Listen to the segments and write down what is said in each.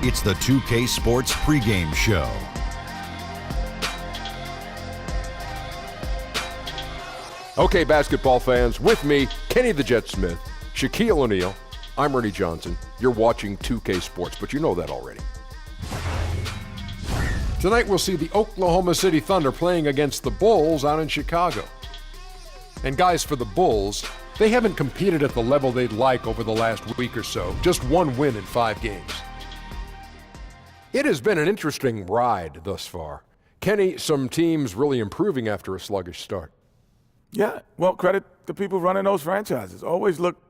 It's the 2K Sports pregame show. Okay, basketball fans, with me, Kenny the Jet Smith, Shaquille O'Neal. I'm Ernie Johnson. You're watching 2K Sports, but you know that already. Tonight we'll see the Oklahoma City Thunder playing against the Bulls out in Chicago. And guys, for the Bulls, they haven't competed at the level they'd like over the last week or so. Just one win in 5 games. It has been an interesting ride thus far. Kenny, some teams really improving after a sluggish start. Yeah, well, credit the people running those franchises. Always look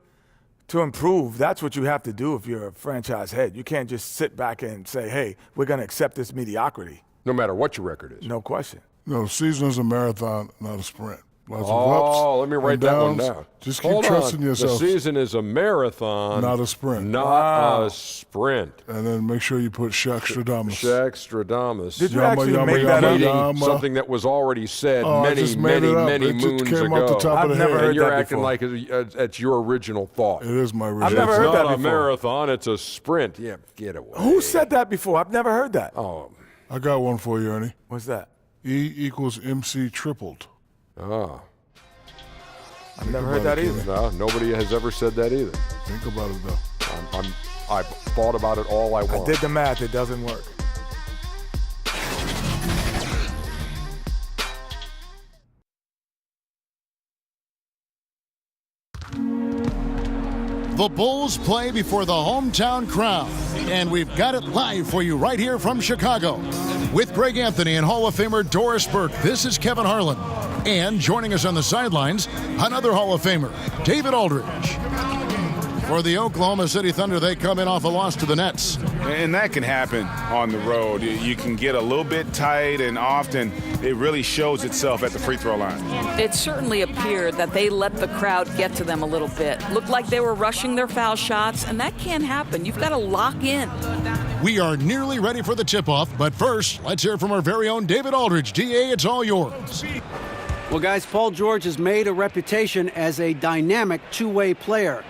to improve. That's what you have to do if you're a franchise head. You can't just sit back and say, hey, we're going to accept this mediocrity. No matter what your record is. No question. No, the season is a marathon, not a sprint. Lots of ups, let me write that one down. Just keep trusting yourself. The season is a marathon, not a sprint. Not a sprint. And then make sure you put Shaq Stradamus. Shaq Stradamus. Did you actually make that up? Something that was already said many moons ago. I've never heard that before. You're acting like it's your original thought. It is my original. I've never heard that before. It's not a marathon, it's a sprint. Yeah, get away. Who said that before? I've never heard that. Oh, I got one for you, Ernie. What's that? E equals MC tripled. Ah. I've never heard that either. No, nobody has ever said that either. Think about it, though. I've thought about it all I want. I did the math. It doesn't work. The Bulls play before the hometown crowd, and we've got it live for you right here from Chicago. With Greg Anthony and Hall of Famer Doris Burke, this is Kevin Harlan. And joining us on the sidelines, another Hall of Famer, David Aldridge. For the Oklahoma City Thunder, they come in off a loss to the Nets. And that can happen on the road. You can get a little bit tight, and often it really shows itself at the free throw line. It certainly appeared that they let the crowd get to them a little bit. Looked like they were rushing their foul shots, and that can't happen. You've got to lock in. We are nearly ready for the tip-off, but first, let's hear from our very own David Aldridge. DA, it's all yours. Well, guys, Paul George has made a reputation as a dynamic two-way player.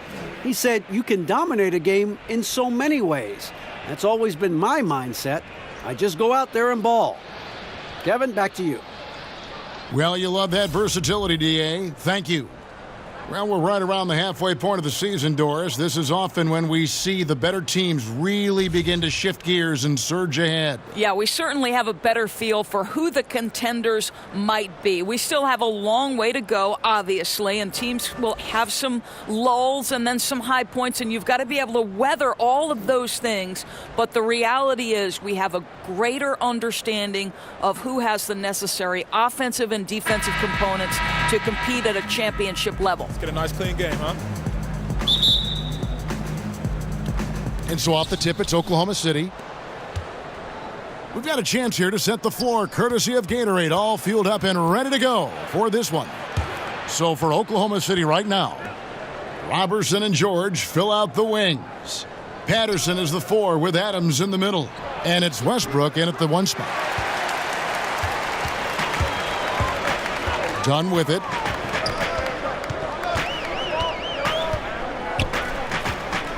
He said you can dominate a game in so many ways. That's always been my mindset. I just go out there and ball. Kevin, back to you. Well, you love that versatility, DA. Thank you. Well, we're right around the halfway point of the season, Doris. This is often when we see the better teams really begin to shift gears and surge ahead. Yeah, we certainly have a better feel for who the contenders might be. We still have a long way to go, obviously, and teams will have some lulls and then some high points, and you've got to be able to weather all of those things. But the reality is we have a greater understanding of who has the necessary offensive and defensive components to compete at a championship level. Get a nice clean game, huh? And so off the tip, it's Oklahoma City. We've got a chance here to set the floor, courtesy of Gatorade, all fueled up and ready to go for this one. So for Oklahoma City right now, Robertson and George fill out the wings. Patterson is the 4 with Adams in the middle. And it's Westbrook in at the 1 spot. Done with it.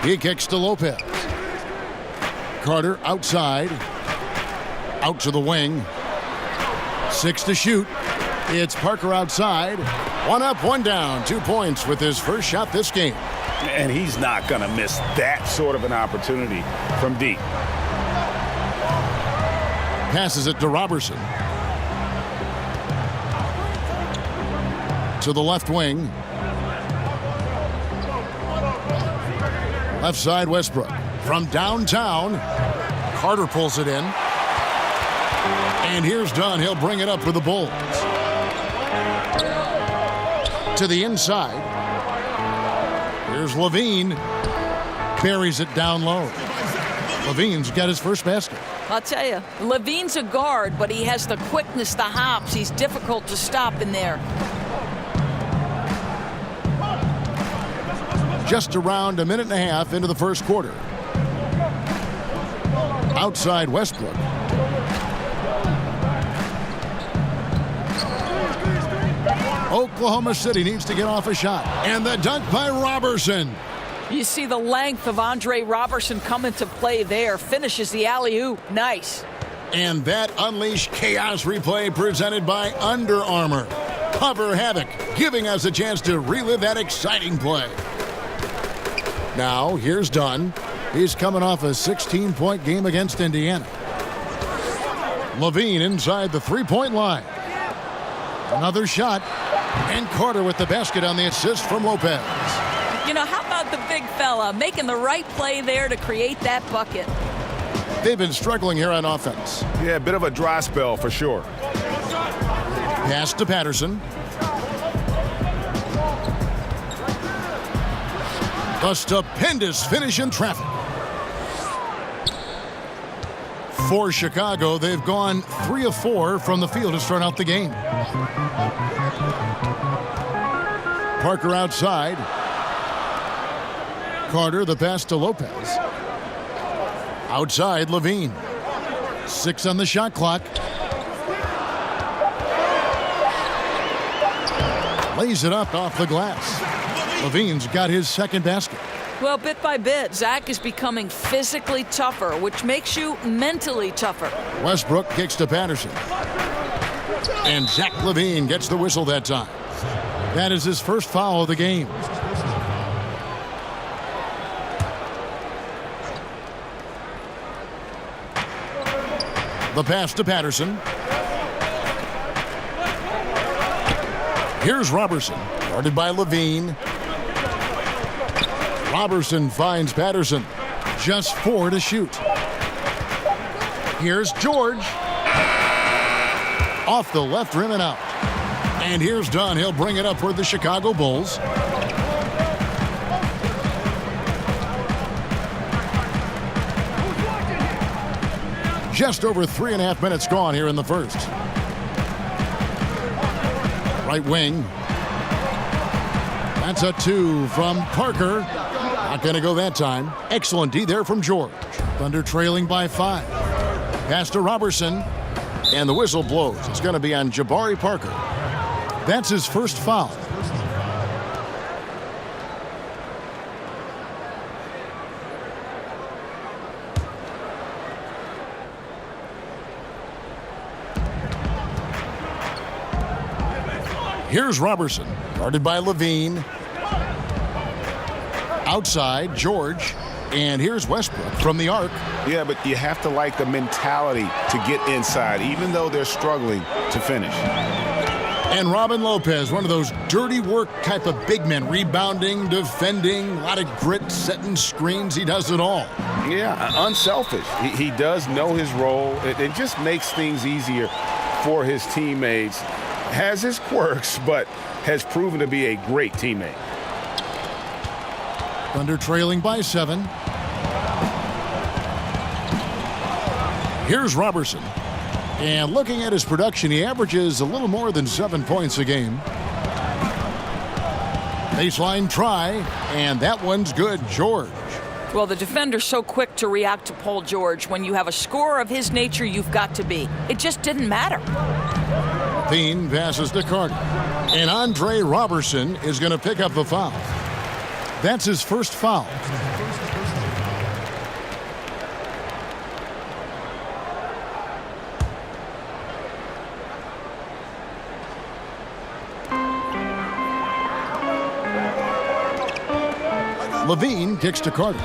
He kicks to Lopez. Carter outside. Out to the wing. 6 to shoot. It's Parker outside. 1 up, 1 down. 2 points with his first shot this game. And he's not going to miss that sort of an opportunity from deep. Passes it to Robertson. To the left wing. Left side, Westbrook. From downtown, Carter pulls it in. And here's Dunn. He'll bring it up for the Bulls. To the inside. Here's Levine. Buries it down low. Levine's got his first basket. I'll tell you, Levine's a guard, but he has the quickness, the hops. He's difficult to stop in there. Just around a minute and a half into the first quarter. Outside Westbrook. Oklahoma City needs to get off a shot. And the dunk by Robertson. You see the length of Andre Robertson come into play there. Finishes the alley-oop. Nice. And that Unleash Chaos replay presented by Under Armour. Cover Havoc, giving us a chance to relive that exciting play. Now, here's Dunn. He's coming off a 16-point game against Indiana. Levine inside the three-point line. Another shot. And Carter with the basket on the assist from Lopez. You know, how about the big fella making the right play there to create that bucket? They've been struggling here on offense. Yeah, a bit of a dry spell for sure. Pass to Patterson. A stupendous finish in traffic. For Chicago, they've gone 3 of 4 from the field to start out the game. Parker outside. Carter, the pass to Lopez. Outside, Levine. 6 on the shot clock. Lays it up off the glass. Levine's got his second basket. Well, bit by bit, Zach is becoming physically tougher, which makes you mentally tougher. Westbrook kicks to Patterson. And Zach Levine gets the whistle that time. That is his first foul of the game. The pass to Patterson. Here's Robertson, guarded by Levine. Robertson finds Patterson. Just 4 to shoot. Here's George. Off the left rim and out. And here's Dunn. He'll bring it up for the Chicago Bulls. Just over 3.5 minutes gone here in the first. Right wing. That's a 2 from Parker. Not going to go that time. Excellent D there from George. Thunder trailing by 5. Pass to Robertson. And the whistle blows. It's going to be on Jabari Parker. That's his first foul. Here's Robertson, guarded by Levine. Outside, George. And here's Westbrook from the arc. Yeah, but you have to like the mentality to get inside, even though they're struggling to finish. And Robin Lopez, one of those dirty work type of big men, rebounding, defending, a lot of grit, setting screens. He does it all. Yeah, unselfish. He does know his role. It just makes things easier for his teammates. Has his quirks, but has proven to be a great teammate. Thunder trailing by 7. Here's Robertson. And looking at his production, he averages a little more than 7 points a game. Baseline try, and that one's good. George. Well, the defender's so quick to react to Paul George. When you have a scorer of his nature, you've got to be. It just didn't matter. Thien passes to Carter. And Andre Robertson is going to pick up the foul. That's his first foul. Levine kicks to Carter.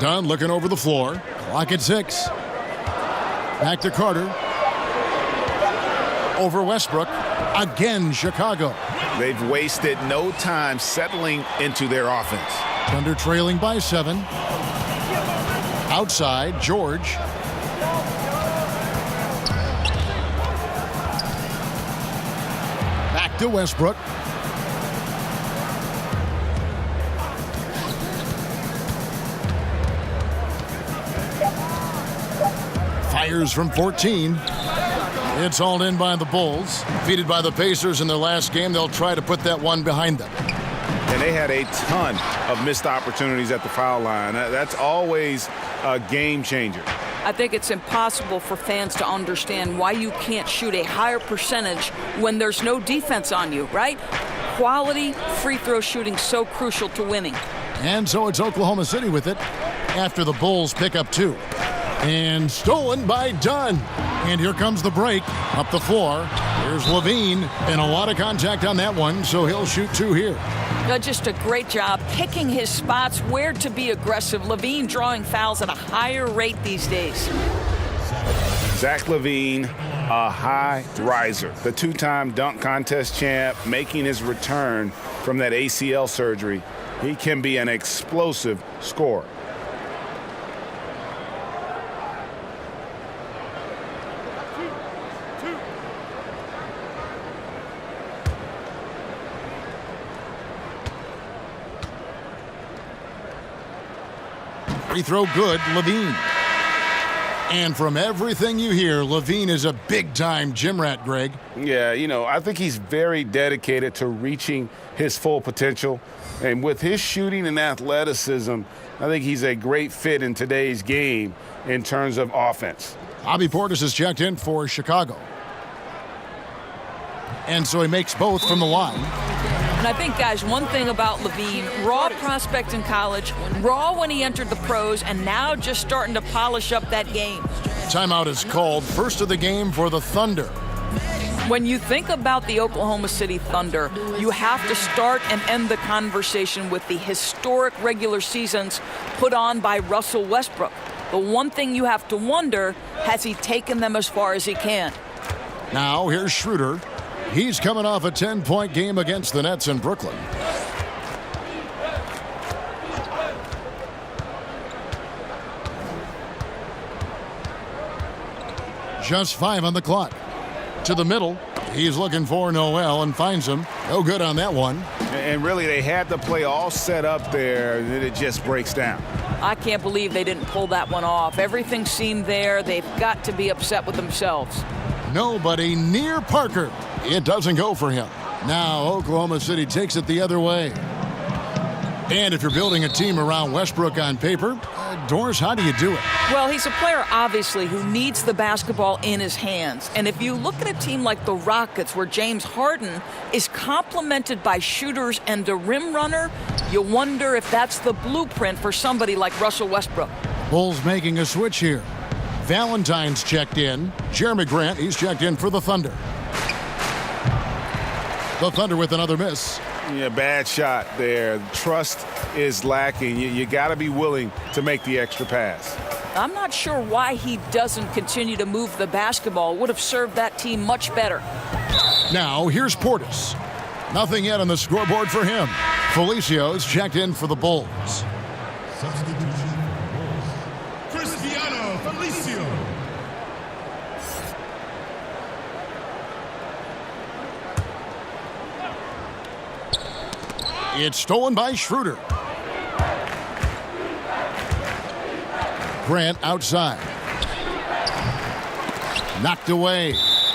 Dunn looking over the floor. Clock at 6. Back to Carter. Over Westbrook. Again, Chicago. They've wasted no time settling into their offense. Thunder trailing by 7. Outside, George. Back to Westbrook. Fires from 14. It's hauled in by the Bulls. Defeated by the Pacers in their last game, they'll try to put that one behind them. And they had a ton of missed opportunities at the foul line. That's always a game changer. I think it's impossible for fans to understand why you can't shoot a higher percentage when there's no defense on you, right? quality free throw shooting so crucial to winning. And so it's Oklahoma City with it after the Bulls pick up 2. And stolen by Dunn. And here comes the break up the floor. Here's Levine, and a lot of contact on that one, so he'll shoot 2 here. Just a great job picking his spots, where to be aggressive. Levine drawing fouls at a higher rate these days. Zach LaVine, a high riser, the 2-time dunk contest champ, making his return from that ACL surgery. He can be an explosive scorer. Free throw good, Levine. And from everything you hear, Levine is a big-time gym rat, Greg. Yeah, I think he's very dedicated to reaching his full potential. And with his shooting and athleticism, I think he's a great fit in today's game in terms of offense. Bobby Portis is checked in for Chicago. And so he makes both from the line. And I think, guys, one thing about Levine, raw prospect in college, raw when he entered the pros, and now just starting to polish up that game. Timeout is called, first of the game for the Thunder. When you think about the Oklahoma City Thunder, you have to start and end the conversation with the historic regular seasons put on by Russell Westbrook. The one thing you have to wonder, has he taken them as far as he can? Now here's Schroeder. He's coming off a 10-point game against the Nets in Brooklyn. Just 5 on the clock. To the middle. He's looking for Noel and finds him. No good on that one. And really, they had the play all set up there, and then it just breaks down. I can't believe they didn't pull that one off. Everything seemed there. They've got to be upset with themselves. Nobody near Parker. It doesn't go for him. Now Oklahoma City takes it the other way. And if you're building a team around Westbrook on paper, Doris, how do you do it? Well, he's a player, obviously, who needs the basketball in his hands. And if you look at a team like the Rockets, where James Harden is complemented by shooters and a rim runner, you wonder if that's the blueprint for somebody like Russell Westbrook. Bulls making a switch here. Valentine's checked in. Jeremy Grant, he's checked in for the Thunder. The Thunder with another miss. Yeah, bad shot there. Trust is lacking. You got to be willing to make the extra pass. I'm not sure why he doesn't continue to move the basketball. Would have served that team much better. Now here's Portis. Nothing yet on the scoreboard for him. Felicia's checked in for the Bulls. Cristiano Felicio. It's stolen by Schroeder. Grant outside. Knocked away.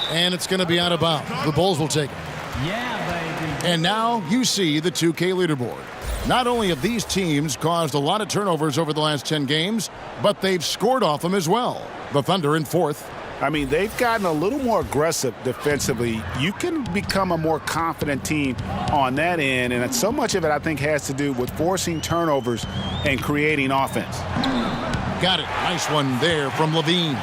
And it's going to be out of bounds. The Bulls will take it. Yeah, baby. And now you see the 2K leaderboard. Not only have these teams caused a lot of turnovers over the last 10 games, but they've scored off them as well. The Thunder in 4th. I mean, they've gotten a little more aggressive defensively. You can become a more confident team on that end, and so much of it, I think, has to do with forcing turnovers and creating offense. Got it. Nice one there from Levine.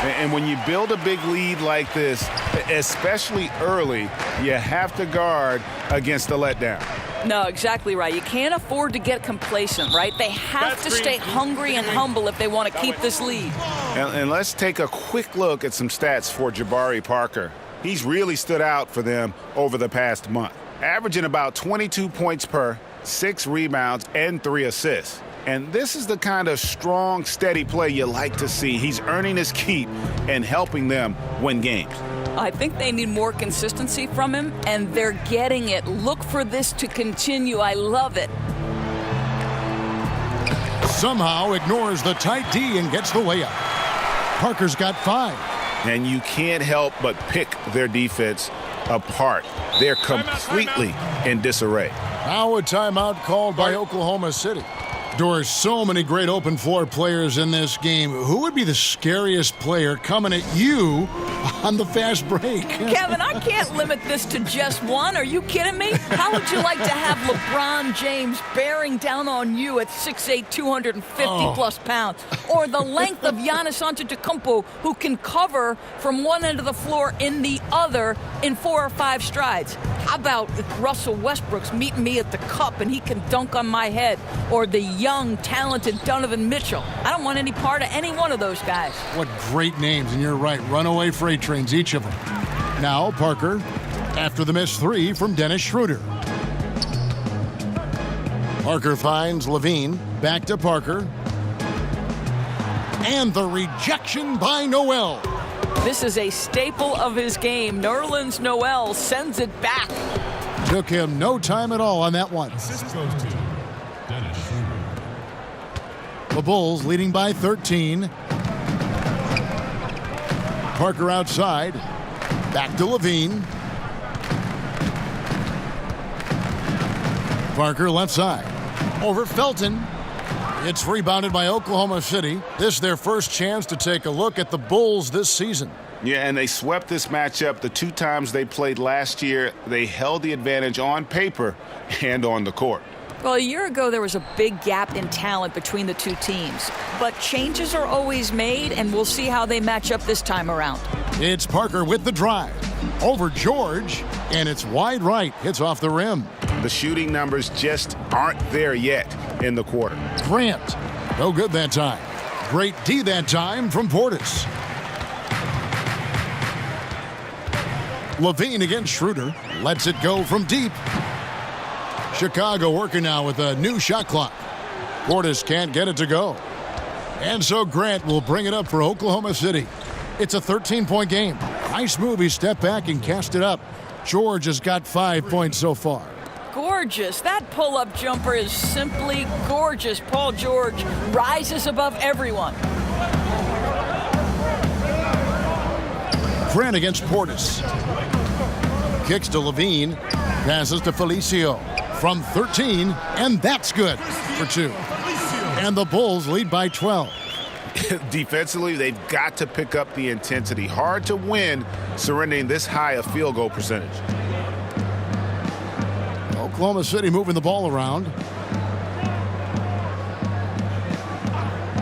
And when you build a big lead like this, especially early, you have to guard against the letdown. No, exactly right. You can't afford to get complacent, right? They have to stay hungry and humble if they want to keep this lead. And let's take a quick look at some stats for Jabari Parker. He's really stood out for them over the past month, averaging about 22 points per, 6 rebounds, and 3 assists. And this is the kind of strong, steady play you like to see. He's earning his keep and helping them win games. I think they need more consistency from him, and they're getting it. Look for this to continue. I love it. Somehow ignores the tight D and gets the layup. Parker's got 5. And you can't help but pick their defense apart. They're completely in disarray. Now a timeout called by Oklahoma City. There are so many great open floor players in this game. Who would be the scariest player coming at you on the fast break? Kevin, I can't limit this to just one. Are you kidding me? How would you like to have LeBron James bearing down on you at 6'8", 250-plus pounds? Or the length of Giannis Antetokounmpo, who can cover from one end of the floor in the other in 4 or 5 strides? How about if Russell Westbrook's meeting me at the cup and he can dunk on my head? Or the young, talented Donovan Mitchell? I don't want any part of any one of those guys. What great names, and you're right, runaway freight trains, each of them. Now Parker, after the missed 3 from Dennis Schroeder. Parker finds Levine, back to Parker. And the rejection by Noel. This is a staple of his game. Nerlens Noel sends it back. Took him no time at all on that one. The Bulls leading by 13. Parker outside. Back to Levine. Parker left side. Over Felton. It's rebounded by Oklahoma City. This is their first chance to take a look at the Bulls this season. Yeah, and they swept this matchup the 2 times they played last year. They held the advantage on paper and on the court. Well, a year ago, there was a big gap in talent between the 2 teams. But changes are always made, and we'll see how they match up this time around. It's Parker with the drive. Over George, and it's wide right. Hits off the rim. The shooting numbers just aren't there yet in the quarter. Grant, no good that time. Great D that time from Portis. Levine against Schroeder. Lets it go from deep. Chicago working now with a new shot clock. Portis can't get it to go. And so Grant will bring it up for Oklahoma City. It's a 13-point game. Nice move. He stepped back and cast it up. George has got 5 points so far. Gorgeous. That pull-up jumper is simply gorgeous. Paul George rises above everyone. Grant against Portis. Kicks to Levine. Passes to Felicio. From 13, and that's good for 2. And the Bulls lead by 12. Defensively, they've got to pick up the intensity. Hard to win surrendering this high a field goal percentage. Oklahoma City moving the ball around.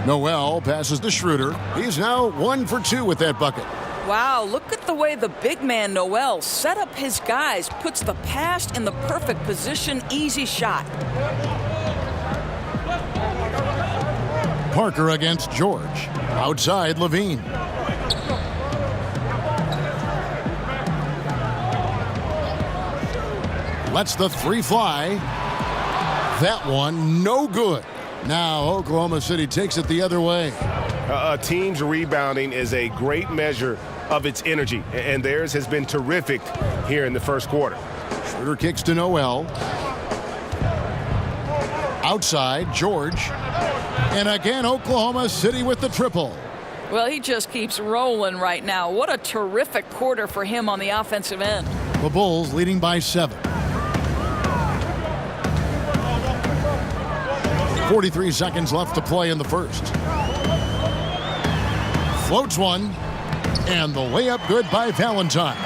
Noel passes to Schroeder. He's now 1 for 2 with that bucket. Wow, look at the way the big man Noel set up his guys, puts the pass in the perfect position, easy shot. Parker against George. Outside Levine. Lets the 3 fly. That one no good. Now Oklahoma City takes it the other way. A team's rebounding is a great measure of its energy, and theirs has been terrific here in the first quarter. Schroeder kicks to Noel. Outside, George. And again, Oklahoma City with the triple. Well, he just keeps rolling right now. What a terrific quarter for him on the offensive end. The Bulls leading by 7. 43 seconds left to play in the first. Floats one. And the layup good by Valentine.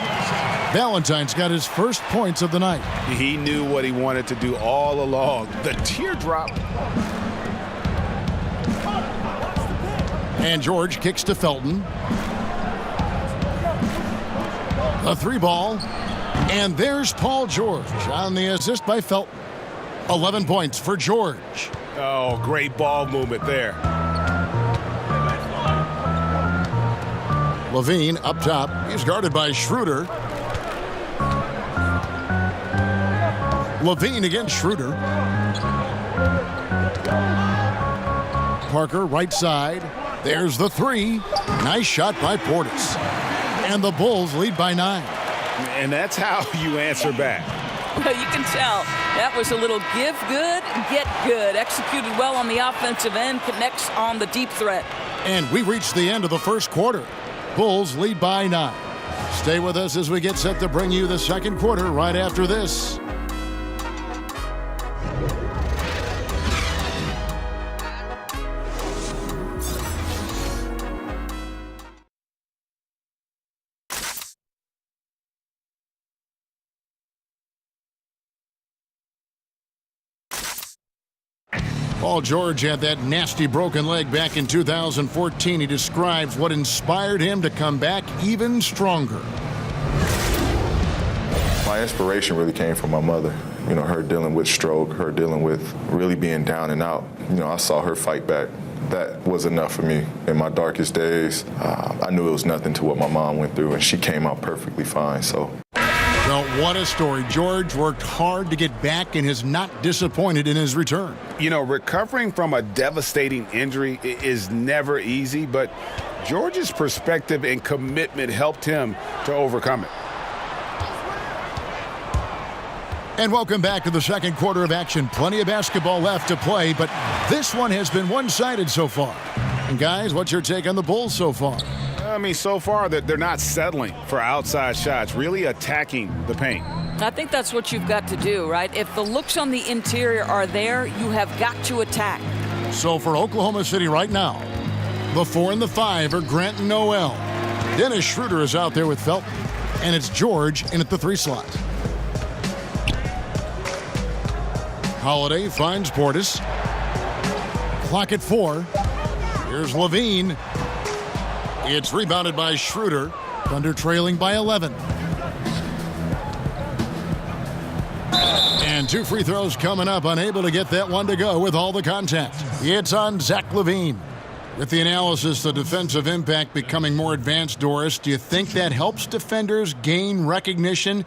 Valentine's got his first points of the night. He knew what he wanted to do all along. The teardrop. And George kicks to Felton. A 3 ball. And there's Paul George on the assist by Felton. 11 points for George. Oh, great ball movement there. Levine up top. He's guarded by Schroeder. Levine against Schroeder. Parker right side. There's the 3. Nice shot by Portis. And the Bulls lead by 9. And that's how you answer back. Well, you can tell that was a little give good, get good. Executed well on the offensive end, connects on the deep threat. And we reached the end of the first quarter. Bulls lead by 9. Stay with us as we get set to bring you the second quarter right after this. Paul George had that nasty broken leg back in 2014. He describes what inspired him to come back even stronger. My inspiration really came from my mother. You know, her dealing with stroke, her dealing with really being down and out. You know, I saw her fight back. That was enough for me. In my darkest days, I knew it was nothing to what my mom went through, and she came out perfectly fine, so. Well, what a story. George worked hard to get back and is not disappointed in his return. You know, recovering from a devastating injury is never easy, but George's perspective and commitment helped him to overcome it. And welcome back to the second quarter of action. Plenty of basketball left to play, but this one has been one-sided so far. And guys, what's your take on the Bulls so far? I mean, so far they're not settling for outside shots, really attacking the paint. I think that's what you've got to do, right? If the looks on the interior are there, you have got to attack. So for Oklahoma City right now, the 4 and the 5 are Grant and Noel. Dennis Schroeder is out there with Felton, and it's George in at the 3 slot. Holiday finds Portis. Clock at 4. Here's Levine. It's rebounded by Schroeder. Thunder trailing by 11. And 2 free throws coming up. Unable to get that one to go with all the contact. It's on Zach Levine. With the analysis, the defensive impact becoming more advanced, Doris, do you think that helps defenders gain recognition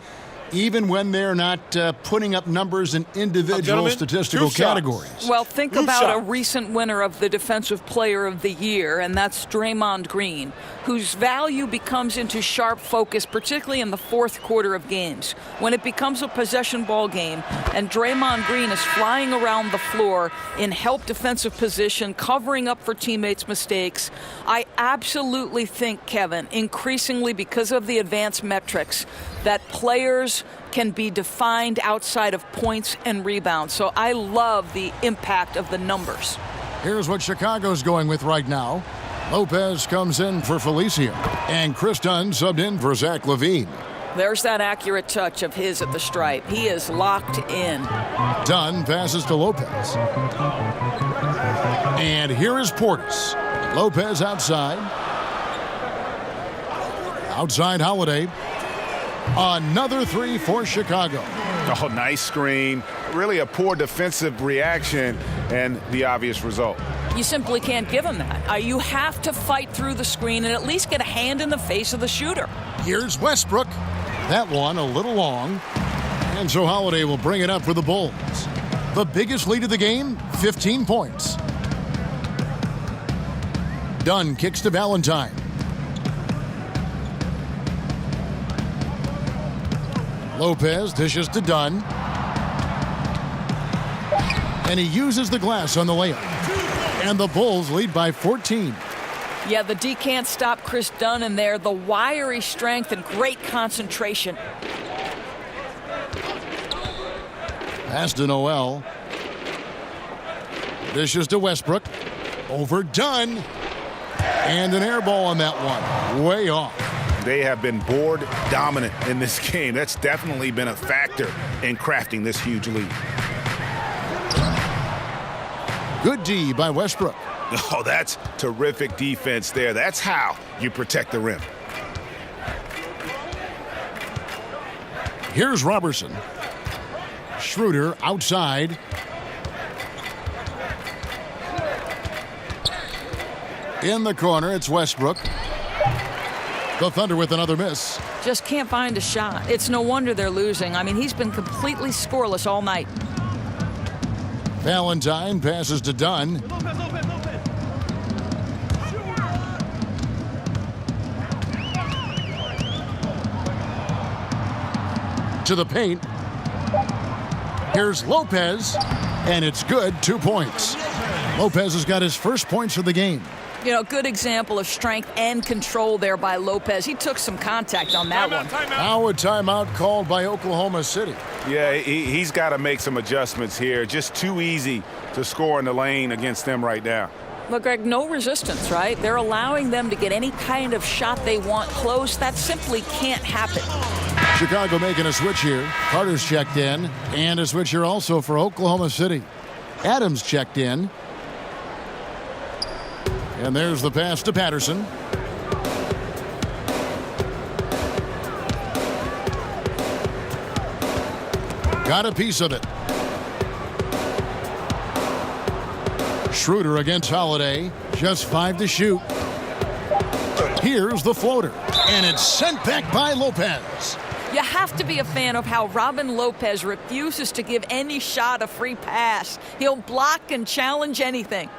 even when they're not putting up numbers in individual statistical categories? Well, think about a recent winner of the Defensive Player of the Year, and that's Draymond Green, whose value becomes into sharp focus, particularly in the fourth quarter of games. When it becomes a possession ball game and Draymond Green is flying around the floor in help defensive position, covering up for teammates' mistakes, I absolutely think, Kevin, increasingly because of the advanced metrics, that players can be defined outside of points and rebounds. So I love the impact of the numbers. Here's what Chicago's going with right now. Lopez comes in for Felicio, and Chris Dunn subbed in for Zach Levine. There's that accurate touch of his at the stripe. He is locked in. Dunn passes to Lopez. And here is Portis. Lopez outside. Outside Holiday. Another 3 for Chicago. Oh, nice screen. Really a poor defensive reaction and the obvious result. You simply can't give him that. You have to fight through the screen and at least get a hand in the face of the shooter. Here's Westbrook. That one a little long. And so Holiday will bring it up for the Bulls. The biggest lead of the game, 15 points. Dunn kicks to Valentine. Lopez dishes to Dunn. And he uses the glass on the layup. And the Bulls lead by 14. Yeah, the D can't stop Chris Dunn in there. The wiry strength and great concentration. Pass to Noel. Dishes to Westbrook. Over Dunn. And an air ball on that one. Way off. They have been board dominant in this game. That's definitely been a factor in crafting this huge lead. Good D by Westbrook. Oh, that's terrific defense there. That's how you protect the rim. Here's Robertson. Schroeder outside. In the corner, it's Westbrook. The Thunder with another miss. Just can't find a shot. It's no wonder they're losing. I mean, he's been completely scoreless all night. Valentine passes to Dunn. To the paint. Here's Lopez. And it's good, 2 points. Lopez has got his first points of the game. You know, good example of strength and control there by Lopez. He took some contact on that one. Now a timeout called by Oklahoma City. Yeah, he's got to make some adjustments here. Just too easy to score in the lane against them right now. Look, Greg, no resistance, right? They're allowing them to get any kind of shot they want close. That simply can't happen. Chicago making a switch here. Carter's checked in. And a switch here also for Oklahoma City. Adams checked in. And there's the pass to Patterson. Got a piece of it. Schroeder against Holiday. Just 5 to shoot. Here's the floater. And it's sent back by Lopez. You have to be a fan of how Robin Lopez refuses to give any shot a free pass. He'll block and challenge anything.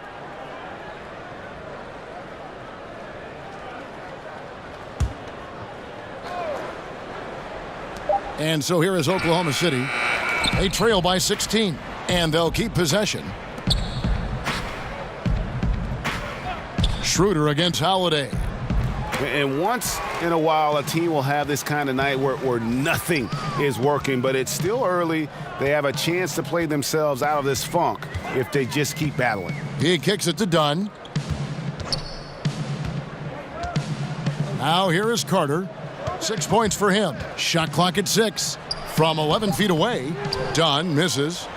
And so here is Oklahoma City. They trail by 16, and they'll keep possession. Schroeder against Holiday. And once in a while, a team will have this kind of night where nothing is working, but it's still early. They have a chance to play themselves out of this funk if they just keep battling. He kicks it to Dunn. Now here is Carter. 6 points for him. Shot clock at 6. From 11 feet away, Dunn misses.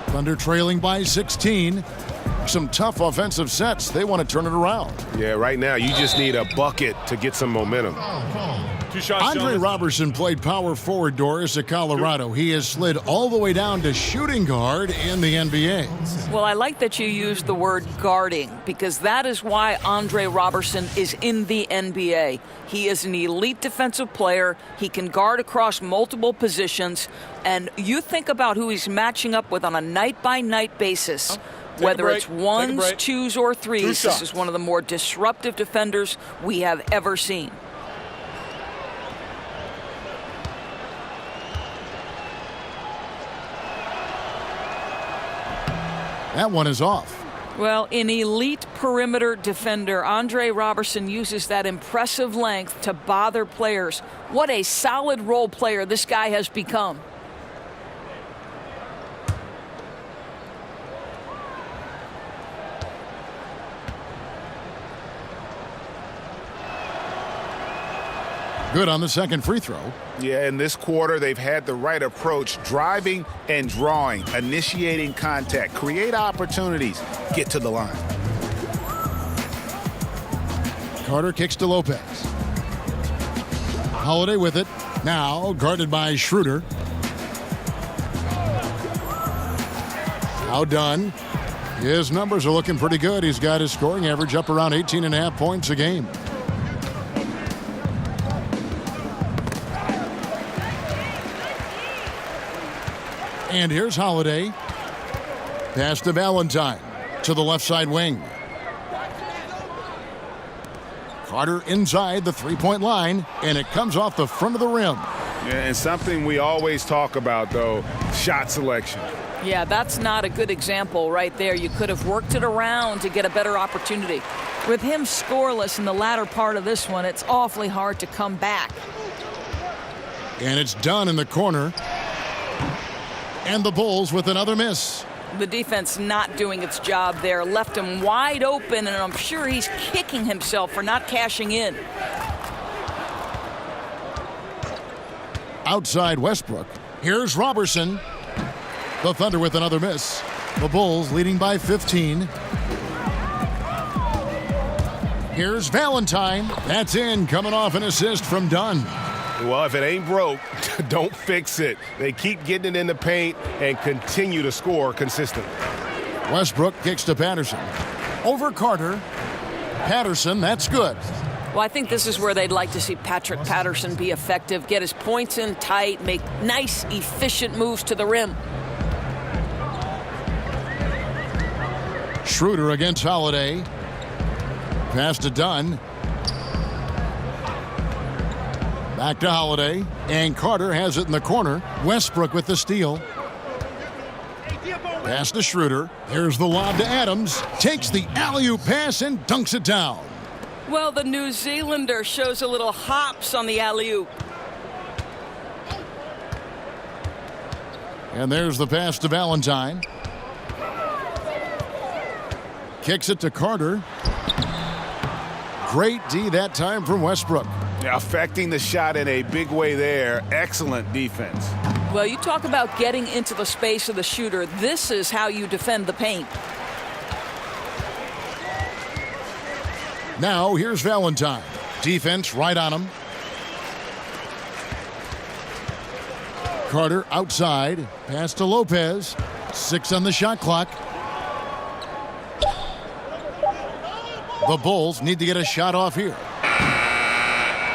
Thunder trailing by 16. Some tough offensive sets. They want to turn it around. Yeah, right now you just need a bucket to get some momentum. Andre Robertson played power forward doors at Colorado. He has slid all the way down to shooting guard in the NBA. Well, I like that you used the word guarding, because that is why Andre Robertson is in the NBA. He is an elite defensive player. He can guard across multiple positions. And you think about who he's matching up with on a night-by-night basis. Whether it's ones, twos, or threes, this is one of the more disruptive defenders we have ever seen. That one is off. Well, an elite perimeter defender, Andre Robertson uses that impressive length to bother players. What a solid role player this guy has become. Good on the second free throw. Yeah, in this quarter, they've had the right approach, driving and drawing, initiating contact, create opportunities, get to the line. Carter kicks to Lopez. Holiday with it. Now guarded by Schroeder. Now Dunn. His numbers are looking pretty good. He's got his scoring average up around 18.5 points a game. And here's Holiday. Pass to Valentine to the left side wing. Carter inside the three-point line, and it comes off the front of the rim. Yeah, and something we always talk about, though, shot selection. Yeah, that's not a good example right there. You could have worked it around to get a better opportunity. With him scoreless in the latter part of this one, it's awfully hard to come back. And it's Dunn in the corner. And the Bulls with another miss. The defense not doing its job there. Left him wide open, and I'm sure he's kicking himself for not cashing in. Outside Westbrook. Here's Robertson. The Thunder with another miss. The Bulls leading by 15. Here's Valentine. That's in, coming off an assist from Dunn. Well, if it ain't broke, don't fix it. They keep getting it in the paint and continue to score consistently. Westbrook kicks to Patterson. Over Carter. Patterson, that's good. Well, I think this is where they'd like to see Patrick Patterson be effective, get his points in tight, make nice, efficient moves to the rim. Schroeder against Holiday. Pass to Dunn. Back to Holiday, and Carter has it in the corner. Westbrook with the steal. Pass to Schroeder. Here's the lob to Adams. Takes the alley-oop pass and dunks it down. Well, the New Zealander shows a little hops on the alley-oop. And there's the pass to Valentine. Kicks it to Carter. Great D that time from Westbrook. Affecting the shot in a big way there. Excellent defense. Well, you talk about getting into the space of the shooter. This is how you defend the paint. Now here's Valentine. Defense right on him. Carter outside. Pass to Lopez. 6 on the shot clock. The Bulls need to get a shot off here.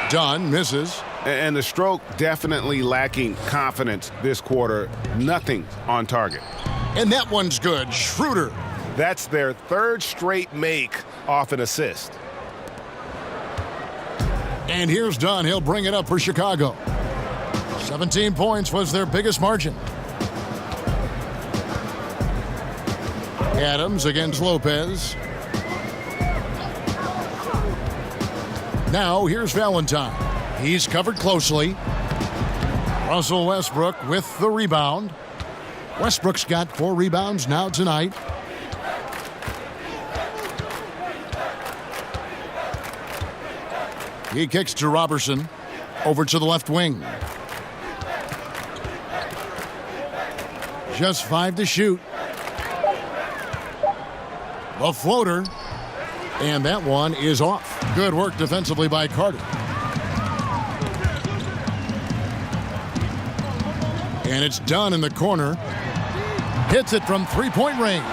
Dunn misses. And the stroke definitely lacking confidence this quarter. Nothing on target. And that one's good. Schroeder. That's their third straight make off an assist. And here's Dunn. He'll bring it up for Chicago. 17 points was their biggest margin. Adams against Lopez. Now here's Valentine. He's covered closely. Russell Westbrook with the rebound. Westbrook's got 4 rebounds now tonight. He kicks to Robertson. Over to the left wing. Just 5 to shoot. The floater. And that one is off. Good work defensively by Carter. And it's Dunn in the corner. Hits it from 3-point range.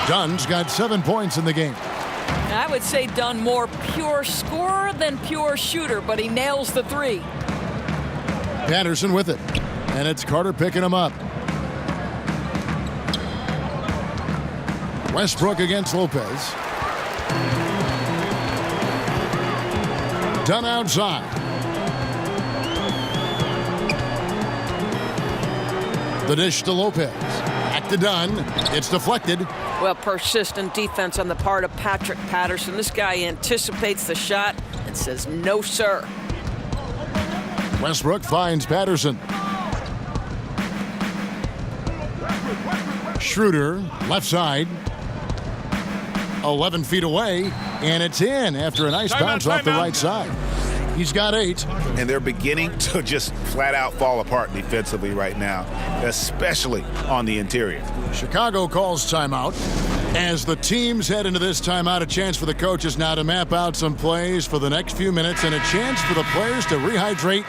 Dunn's got 7 points in the game. I would say Dunn more pure scorer than pure shooter, but he nails the 3. Patterson with it. And it's Carter picking him up. Westbrook against Lopez. Dunn outside. The dish to Lopez. Back to Dunn. It's deflected. Well, persistent defense on the part of Patrick Patterson. This guy anticipates the shot and says, no, sir. Westbrook finds Patterson. Schroeder, left side. 11 feet away, and it's in after a nice bounce off the right side. He's got 8. And they're beginning to just flat out fall apart defensively right now, especially on the interior. Chicago calls timeout. As the teams head into this timeout, a chance for the coaches now to map out some plays for the next few minutes and a chance for the players to rehydrate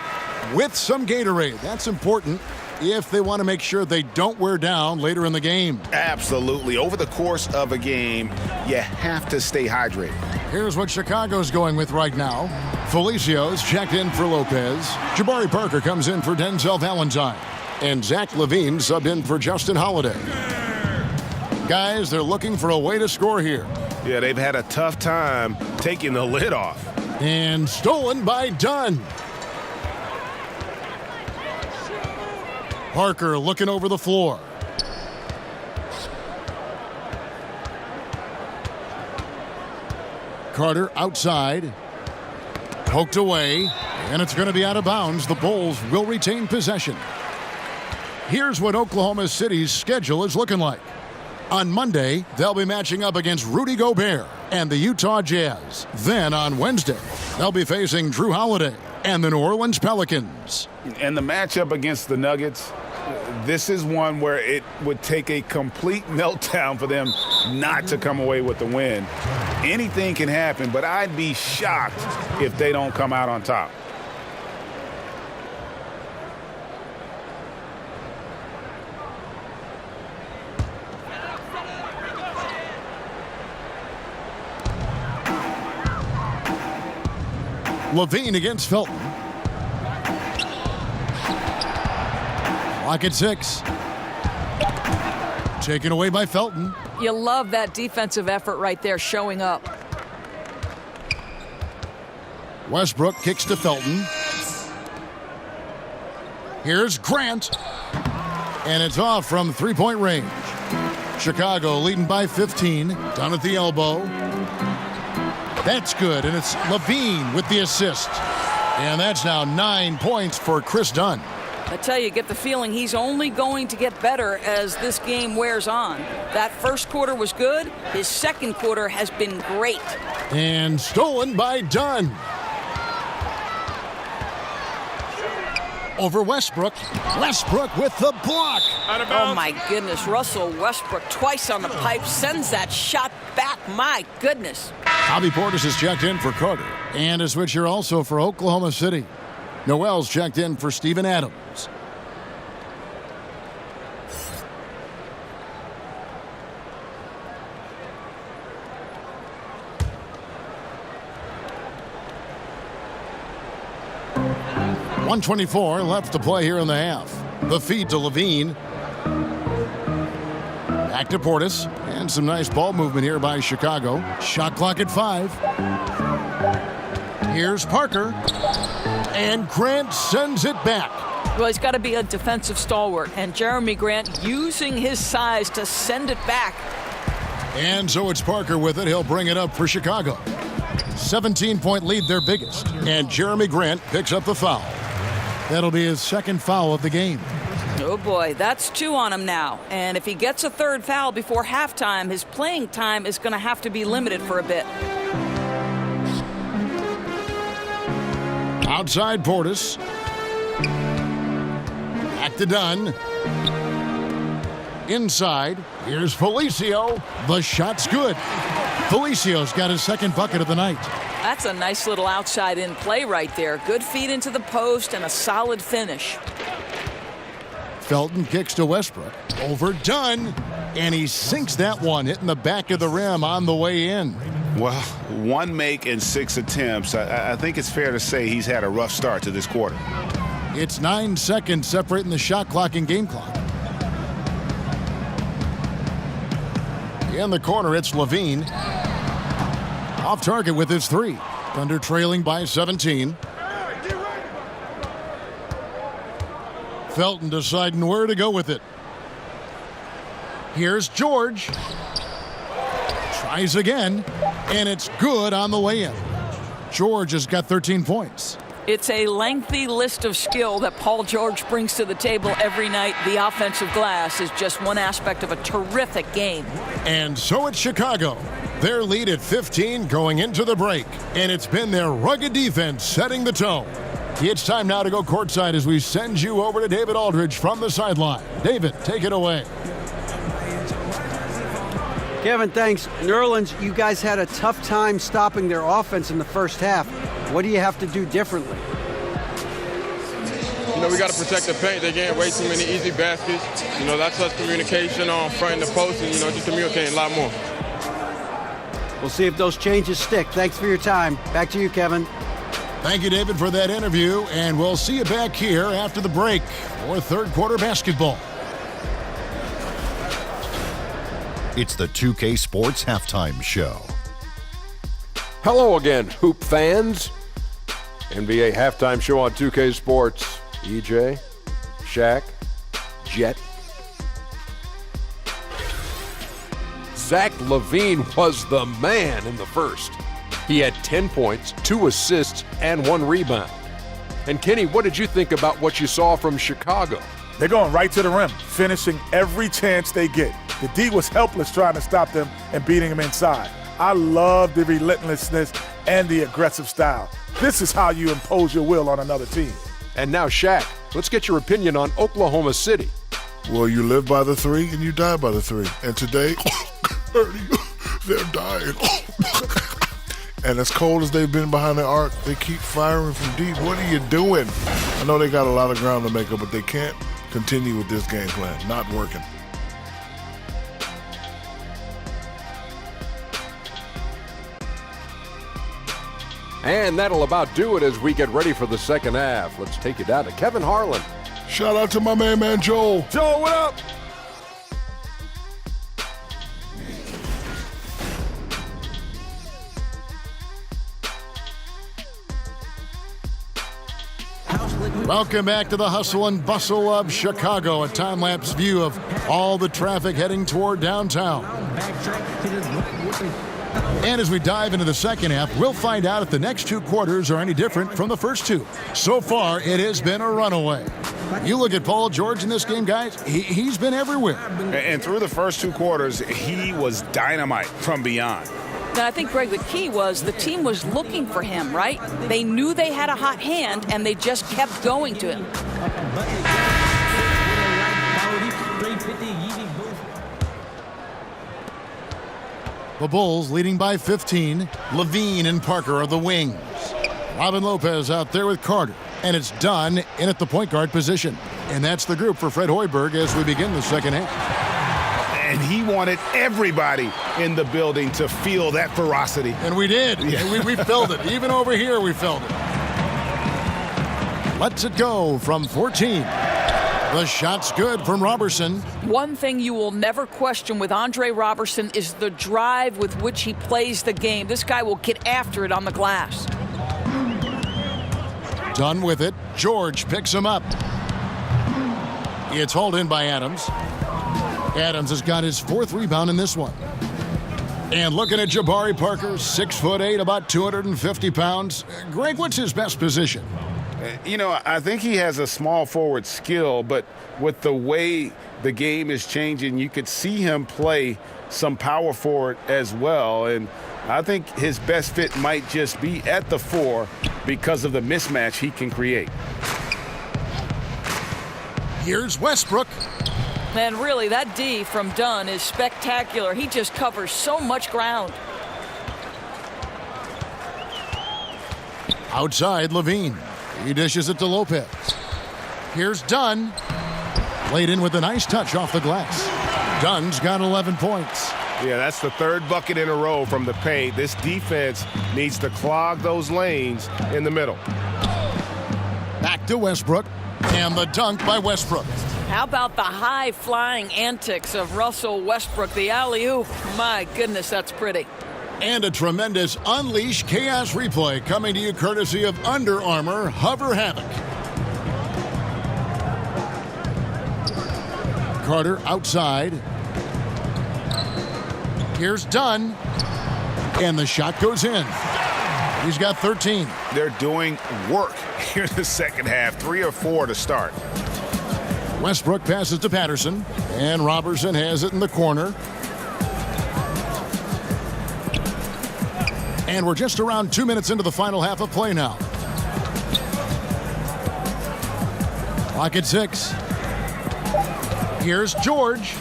with some Gatorade. That's important if they want to make sure they don't wear down later in the game. Absolutely. Over the course of a game, you have to stay hydrated. Here's what Chicago's going with right now. Felicio's checked in for Lopez. Jabari Parker comes in for Denzel Valentine. And Zach LaVine subbed in for Justin Holiday. Guys, they're looking for a way to score here. Yeah, they've had a tough time taking the lid off. And stolen by Dunn. Parker looking over the floor. Carter outside. Poked away. And it's going to be out of bounds. The Bulls will retain possession. Here's what Oklahoma City's schedule is looking like. On Monday, they'll be matching up against Rudy Gobert and the Utah Jazz. Then on Wednesday, they'll be facing Drew Holiday and the New Orleans Pelicans. And the matchup against the Nuggets, this is one where it would take a complete meltdown for them not to come away with the win. Anything can happen, but I'd be shocked if they don't come out on top. LaVine against Felton. Clock at 6. Taken away by Felton. You love that defensive effort right there showing up. Westbrook kicks to Felton. Here's Grant. And it's off from 3-point range. Chicago leading by 15. Down at the elbow. That's good, and it's LaVine with the assist. And that's now 9 points for Chris Dunn. I tell you, get the feeling he's only going to get better as this game wears on. That first quarter was good. His second quarter has been great. And stolen by Dunn. over Westbrook. Westbrook with the block. Oh, my goodness. Russell Westbrook twice on the pipe sends that shot back. My goodness. Bobby Portis is checked in for Carter. And a switcher also for Oklahoma City. Noel's checked in for Steven Adams. .124 left to play here in the half. The feed to Levine. Back to Portis. And some nice ball movement here by Chicago. Shot clock at 5. Here's Parker. And Grant sends it back. Well, he's got to be a defensive stalwart. And Jeremy Grant using his size to send it back. And so it's Parker with it. He'll bring it up for Chicago. 17-point lead, their biggest. And Jeremy Grant picks up the foul. That'll be his second foul of the game. Oh, boy, that's 2 on him now. And if he gets a third foul before halftime, his playing time is going to have to be limited for a bit. Outside Portis. Back to Dunn. Inside. Here's Felicio. The shot's good. Felicio's got his second bucket of the night. That's a nice little outside-in play right there. Good feed into the post and a solid finish. Felton kicks to Westbrook. Over Dunn. And he sinks that one, hitting the back of the rim on the way in. Well, 1 make in 6 attempts. I think it's fair to say he's had a rough start to this quarter. It's 9 seconds separating the shot clock and game clock. In the corner, it's Levine. Off target with his 3. Thunder trailing by 17. Felton deciding where to go with it. Here's George. Tries again, and it's good on the way in. George has got 13 points. It's a lengthy list of skill that Paul George brings to the table every night. The offensive glass is just one aspect of a terrific game. And so it's Chicago. Their lead at 15 going into the break. And it's been their rugged defense setting the tone. It's time now to go courtside as we send you over to David Aldridge from the sideline. David, take it away. Kevin, thanks. New Orleans, you guys had a tough time stopping their offense in the first half. What do you have to do differently? We got to protect the paint. They're getting way too many easy baskets. That's less communication on front and the post and, just communicating a lot more. We'll see if those changes stick. Thanks for your time. Back to you, Kevin. Thank you, David, for that interview. And we'll see you back here after the break for third quarter basketball. It's the 2K Sports Halftime Show. Hello again, hoop fans. NBA halftime show on 2K Sports. EJ, Shaq, Jet. Zach LaVine was the man in the first. He had 10 points, 2 assists, and 1 rebound. And Kenny, what did you think about what you saw from Chicago? They're going right to the rim, finishing every chance they get. The D was helpless trying to stop them and beating them inside. I love the relentlessness and the aggressive style. This is how you impose your will on another team. And now, Shaq, let's get your opinion on Oklahoma City. Well, you live by the 3 and you die by the 3. And today, they're dying. And as cold as they've been behind the arc, they keep firing from deep. What are you doing? I know they got a lot of ground to make up, but they can't continue with this game plan. Not working. And that'll about do it as we get ready for the second half. Let's take you down to Kevin Harlan. Shout out to my man Joel. Joel, what up? Welcome back to the hustle and bustle of Chicago, a time-lapse view of all the traffic heading toward downtown. And as we dive into the second half, we'll find out if the next 2 quarters are any different from the first 2. So far, it has been a runaway. You look at Paul George in this game, guys, he's been everywhere. And through the first 2 quarters, he was dynamite from beyond. And I think, Greg, the key was the team was looking for him, right? They knew they had a hot hand, and they just kept going to him. The Bulls leading by 15. Levine and Parker are the wings. Robin Lopez out there with Carter. And it's Dunn in at the point guard position. And that's the group for Fred Hoiberg as we begin the second half. And he wanted everybody in the building to feel that ferocity. And we did. Yeah. We felt it. Even over here, we felt it. Lets it go from 14. The shot's good from Robertson. One thing you will never question with Andre Robertson is the drive with which he plays the game. This guy will get after it on the glass. Done with it. George picks him up. It's hauled in by Adams. Adams has got his 4th rebound in this one. And looking at Jabari Parker, 6'8", about 250 pounds. Greg, what's his best position? You know, I think he has a small forward skill, but with the way the game is changing, you could see him play some power forward as well. And I think his best fit might just be at the 4 because of the mismatch he can create. Here's Westbrook. And really, that D from Dunn is spectacular. He just covers so much ground. Outside, Levine. He dishes it to Lopez. Here's Dunn. Laid in with a nice touch off the glass. Dunn's got 11 points. Yeah, that's the 3rd bucket in a row from the paint. This defense needs to clog those lanes in the middle. Back to Westbrook. And the dunk by Westbrook. How about the high-flying antics of Russell Westbrook, the alley-oop? My goodness, that's pretty. And a tremendous Unleash Chaos replay coming to you courtesy of Under Armour Hover Havoc. Carter outside. Here's Dunn. And the shot goes in. He's got 13. They're doing work here in the second half. 3 or 4 to start. Westbrook passes to Patterson. And Robertson has it in the corner. And we're just around 2 minutes into the final half of play now. Clock at 6. Here's George.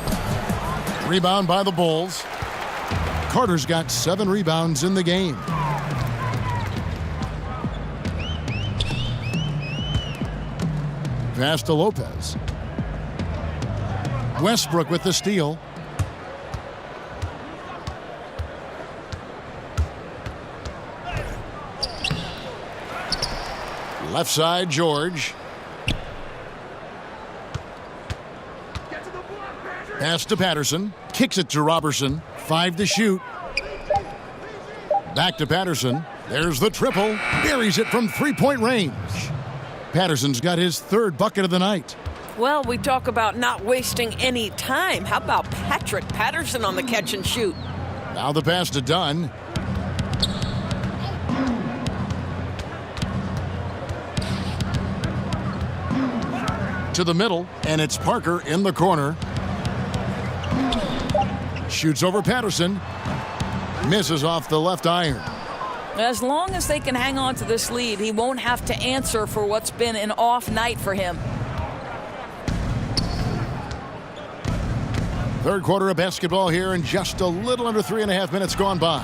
Rebound by the Bulls. Carter's got 7 rebounds in the game. Pass to Lopez. Westbrook with the steal. Left side, George. Pass to Patterson. Kicks it to Robertson. 5 to shoot. Back to Patterson. There's the triple. Buries it from 3-point range. Patterson's got his 3rd bucket of the night. Well, we talk about not wasting any time. How about Patrick Patterson on the catch and shoot? Now the pass to Dunn. To the middle, and it's Parker in the corner. Shoots over Patterson. Misses off the left iron. As long as they can hang on to this lead, he won't have to answer for what's been an off night for him. 3rd quarter of basketball here, and just a little under 3.5 minutes gone by.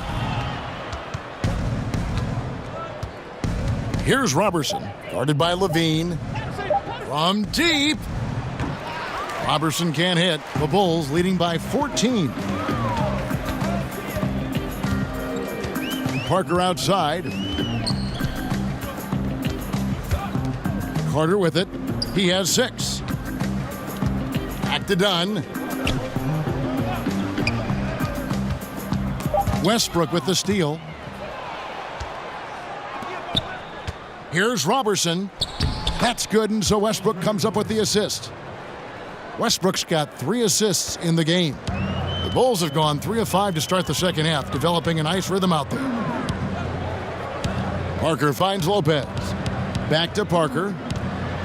Here's Robertson, guarded by Levine. From deep. Robertson can't hit. The Bulls leading by 14. Parker outside. Carter with it. He has 6. Back to Dunn. Westbrook with the steal. Here's Robertson. That's good, and so Westbrook comes up with the assist. Westbrook's got 3 assists in the game. The Bulls have gone 3 of 5 to start the second half, developing a nice rhythm out there. Parker finds Lopez. Back to Parker.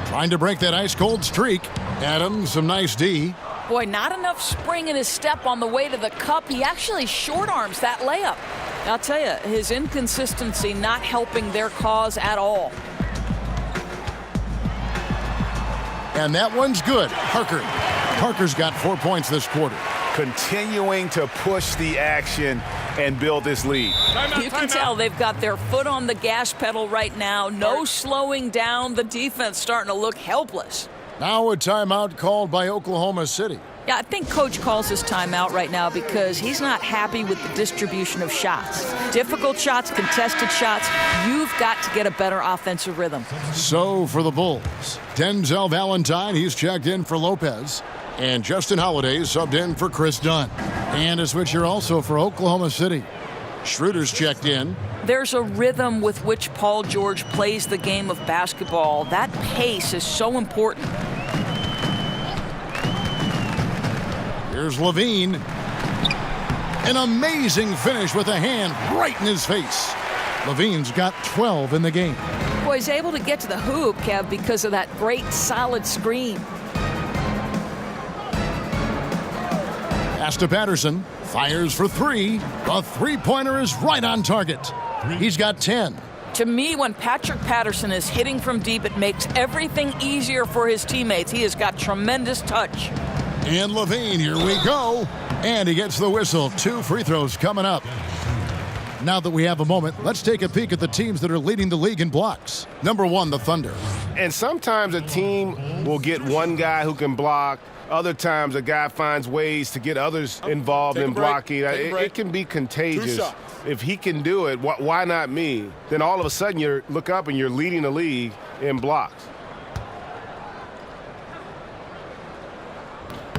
Trying to break that ice-cold streak. Adams, some nice D. Boy, not enough spring in his step on the way to the cup. He actually short arms that layup. I'll tell you, his inconsistency not helping their cause at all. And that one's good. Parker's got 4 points this quarter. Continuing to push the action and build this lead. You can tell they've got their foot on the gas pedal right now. No slowing down. The defense starting to look helpless. Now a timeout called by Oklahoma City. Yeah, I think Coach calls his timeout right now because he's not happy with the distribution of shots. Difficult shots, contested shots. You've got to get a better offensive rhythm. So for the Bulls, Denzel Valentine, he's checked in for Lopez. And Justin Holiday subbed in for Chris Dunn. And a switcher also for Oklahoma City. Schroeder's checked in. There's a rhythm with which Paul George plays the game of basketball. That pace is so important. Here's Levine. An amazing finish with a hand right in his face. Levine's got 12 in the game. Boy, he's able to get to the hoop, Kev, because of that great solid screen. Pass to Patterson. Fires for three. The three-pointer is right on target. He's got 10. To me, when Patrick Patterson is hitting from deep, it makes everything easier for his teammates. He has got tremendous touch. And Levine, here we go. And he gets the whistle. 2 free throws coming up. Now that we have a moment, let's take a peek at the teams that are leading the league in blocks. Number 1, the Thunder. And sometimes a team will get one guy who can block. Other times a guy finds ways to get others involved in blocking. It can be contagious. If he can do it, why not me? Then all of a sudden you look up and you're leading the league in blocks.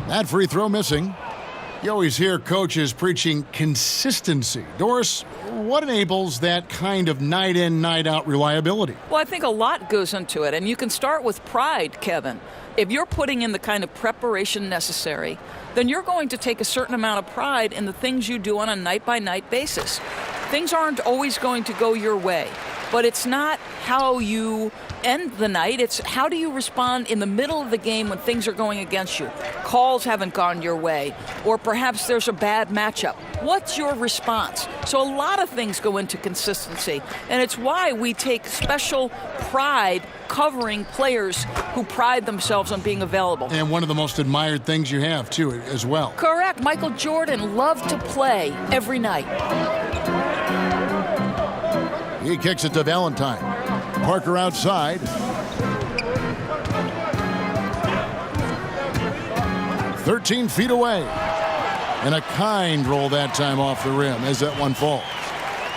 That free throw missing. You always hear coaches preaching consistency. Doris, what enables that kind of night in, night out reliability? Well, I think a lot goes into it, and you can start with pride, Kevin. If you're putting in the kind of preparation necessary, then you're going to take a certain amount of pride in the things you do on a night-by-night basis. Things aren't always going to go your way, but it's not how you end the night. It's how do you respond in the middle of the game when things are going against you. Calls haven't gone your way, or perhaps there's a bad matchup. What's your response? So a lot of things go into consistency, and it's why we take special pride covering players who pride themselves on being available. And one of the most admired things you have, too, as well. Correct. Michael Jordan loved to play every night. He kicks it to Valentine. Parker outside. 13 feet away. And a kind roll that time off the rim as that one falls.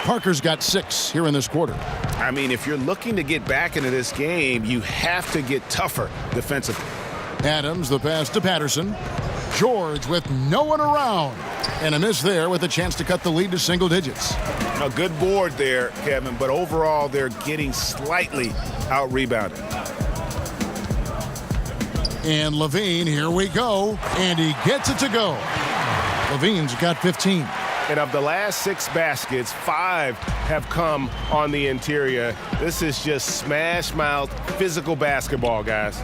Parker's got 6 here in this quarter. I mean, if you're looking to get back into this game, you have to get tougher defensively. Adams, the pass to Patterson. George with no one around. And a miss there with a chance to cut the lead to single digits. A good board there, Kevin, but overall they're getting slightly out-rebounded. And Levine, here we go. And he gets it to go. Levine's got 15. And of the last 6 baskets, 5 have come on the interior. This is just smash-mouth physical basketball, guys.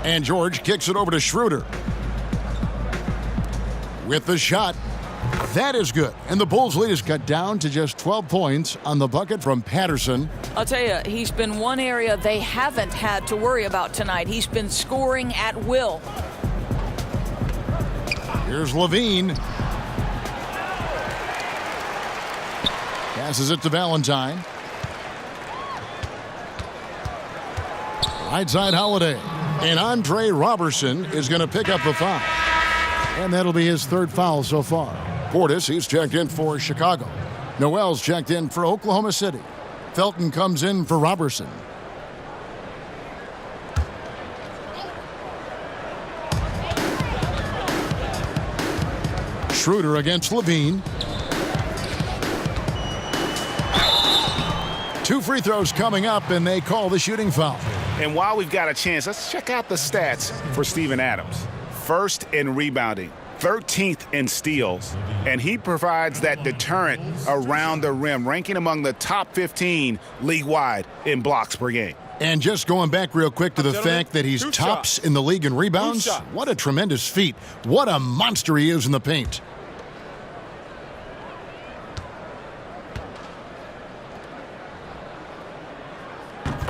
And George kicks it over to Schroeder. With the shot. That is good. And the Bulls' lead is cut down to just 12 points on the bucket from Patterson. I'll tell you, he's been one area they haven't had to worry about tonight. He's been scoring at will. Here's Levine. Passes it to Valentine. Right side Holiday. And Andre Robertson is going to pick up the foul. And that'll be his 3rd foul so far. Portis, he's checked in for Chicago. Noel's checked in for Oklahoma City. Felton comes in for Robertson. Schroeder against Levine. 2 free throws coming up, and they call the shooting foul. And while we've got a chance, let's check out the stats for Steven Adams. 1st in rebounding, 13th in steals, and he provides that deterrent around the rim, ranking among the top 15 league-wide in blocks per game. And just going back real quick to the fact that he's tops in the league in rebounds, what a tremendous feat. What a monster he is in the paint.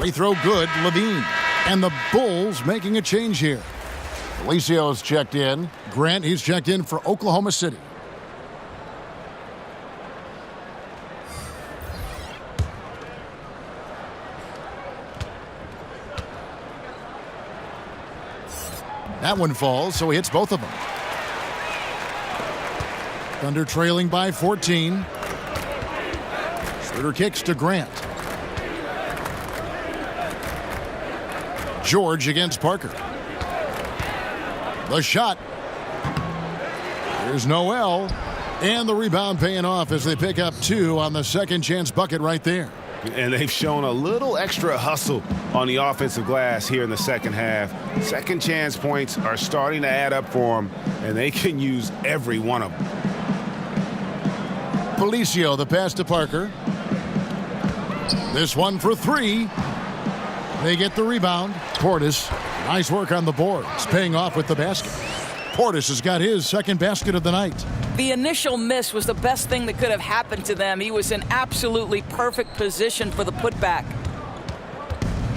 Free throw good, Levine. And the Bulls making a change here. Felicio's checked in. Grant, he's checked in for Oklahoma City. That one falls, so he hits both of them. Thunder trailing by 14. Schroeder kicks to Grant. George against Parker. The shot. Here's Noel. And the rebound paying off as they pick up 2 on the second chance bucket right there. And they've shown a little extra hustle on the offensive glass here in the second half. Second chance points are starting to add up for them, and they can use every one of them. Felicio, the pass to Parker. This one for 3. They get the rebound. Portis, nice work on the boards, paying off with the basket. Portis has got his second basket of the night. The initial miss was the best thing that could have happened to them. He was in absolutely perfect position for the putback.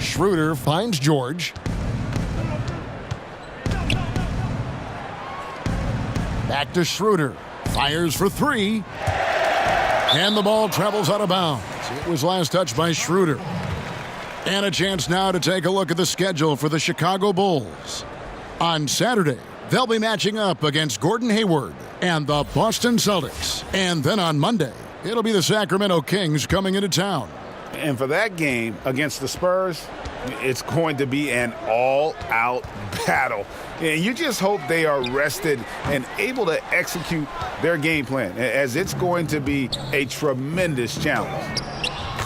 Schroeder finds George. Back to Schroeder. Fires for 3. And the ball travels out of bounds. It was last touched by Schroeder. And a chance now to take a look at the schedule for the Chicago Bulls. On Saturday, they'll be matching up against Gordon Hayward and the Boston Celtics. And then on Monday, it'll be the Sacramento Kings coming into town. And for that game against the Spurs, it's going to be an all-out battle. And you just hope they are rested and able to execute their game plan, as it's going to be a tremendous challenge.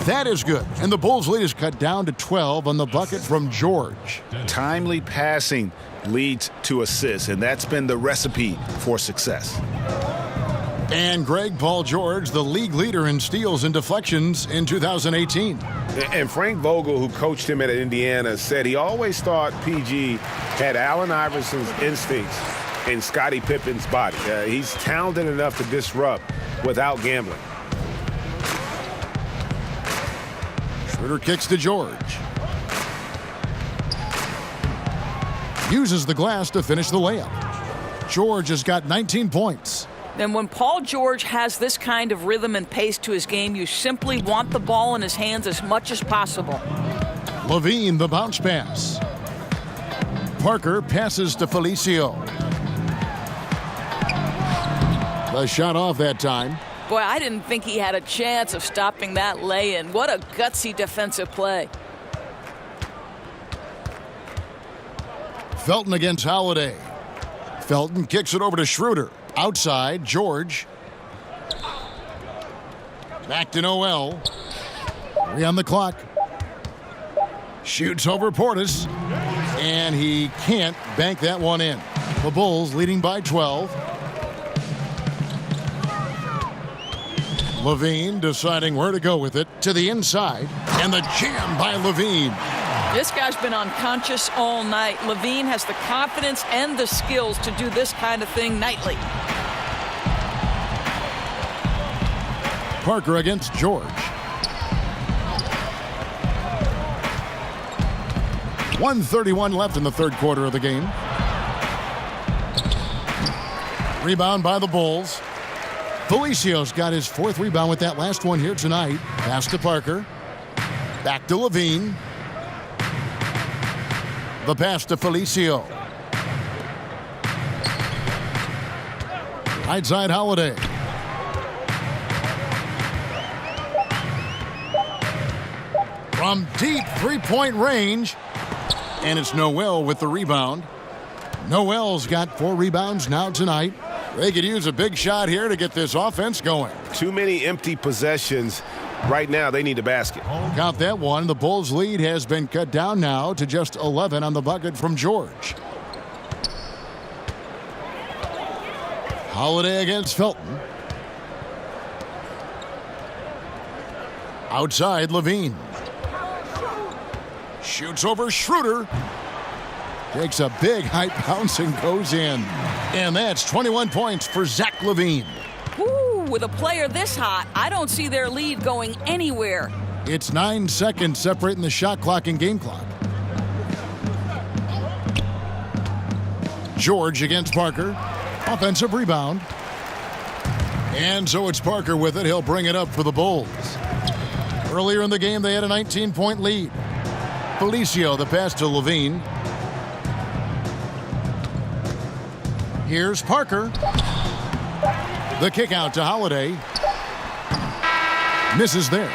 That is good. And the Bulls' lead is cut down to 12 on the bucket from George. Timely passing leads to assists, and that's been the recipe for success. And Greg Paul George, the league leader in steals and deflections in 2018. And Frank Vogel, who coached him at Indiana, said he always thought PG had Allen Iverson's instincts in Scottie Pippen's body. He's talented enough to disrupt without gambling. Schroeder kicks to George. Uses the glass to finish the layup. George has got 19 points. Then when Paul George has this kind of rhythm and pace to his game, you simply want the ball in his hands as much as possible. Levine, the bounce pass. Parker passes to Felicio. The shot off that time. Boy, I didn't think he had a chance of stopping that lay-in. What a gutsy defensive play. Felton against Holiday. Felton kicks it over to Schroeder. Outside, George. Back to Noel. 3 on the clock. Shoots over Portis. And he can't bank that one in. The Bulls leading by 12. Levine deciding where to go with it. To the inside. And the jam by Levine. This guy's been unconscious all night. Levine has the confidence and the skills to do this kind of thing nightly. Parker against George. 1:31 left in the third quarter of the game. Rebound by the Bulls. Felicio's got his 4th rebound with that last one here tonight. Pass to Parker. Back to Levine. The pass to Felicio. Right side Holiday. From deep three-point range. And it's Noel with the rebound. Noel's got 4 rebounds now tonight. They could use a big shot here to get this offense going. Too many empty possessions. Right now, they need a basket. Count that one. The Bulls' lead has been cut down now to just 11 on the bucket from George. Holiday against Felton. Outside, Levine. Shoots over Schroeder. Takes a big height bounce and goes in. And that's 21 points for Zach LaVine. Woo, with a player this hot, I don't see their lead going anywhere. It's 9 seconds separating the shot clock and game clock. George against Parker. Offensive rebound. And so it's Parker with it. He'll bring it up for the Bulls. Earlier in the game, they had a 19-point lead. Felicio, the pass to Levine. Here's Parker. The kick out to Holiday. Misses there.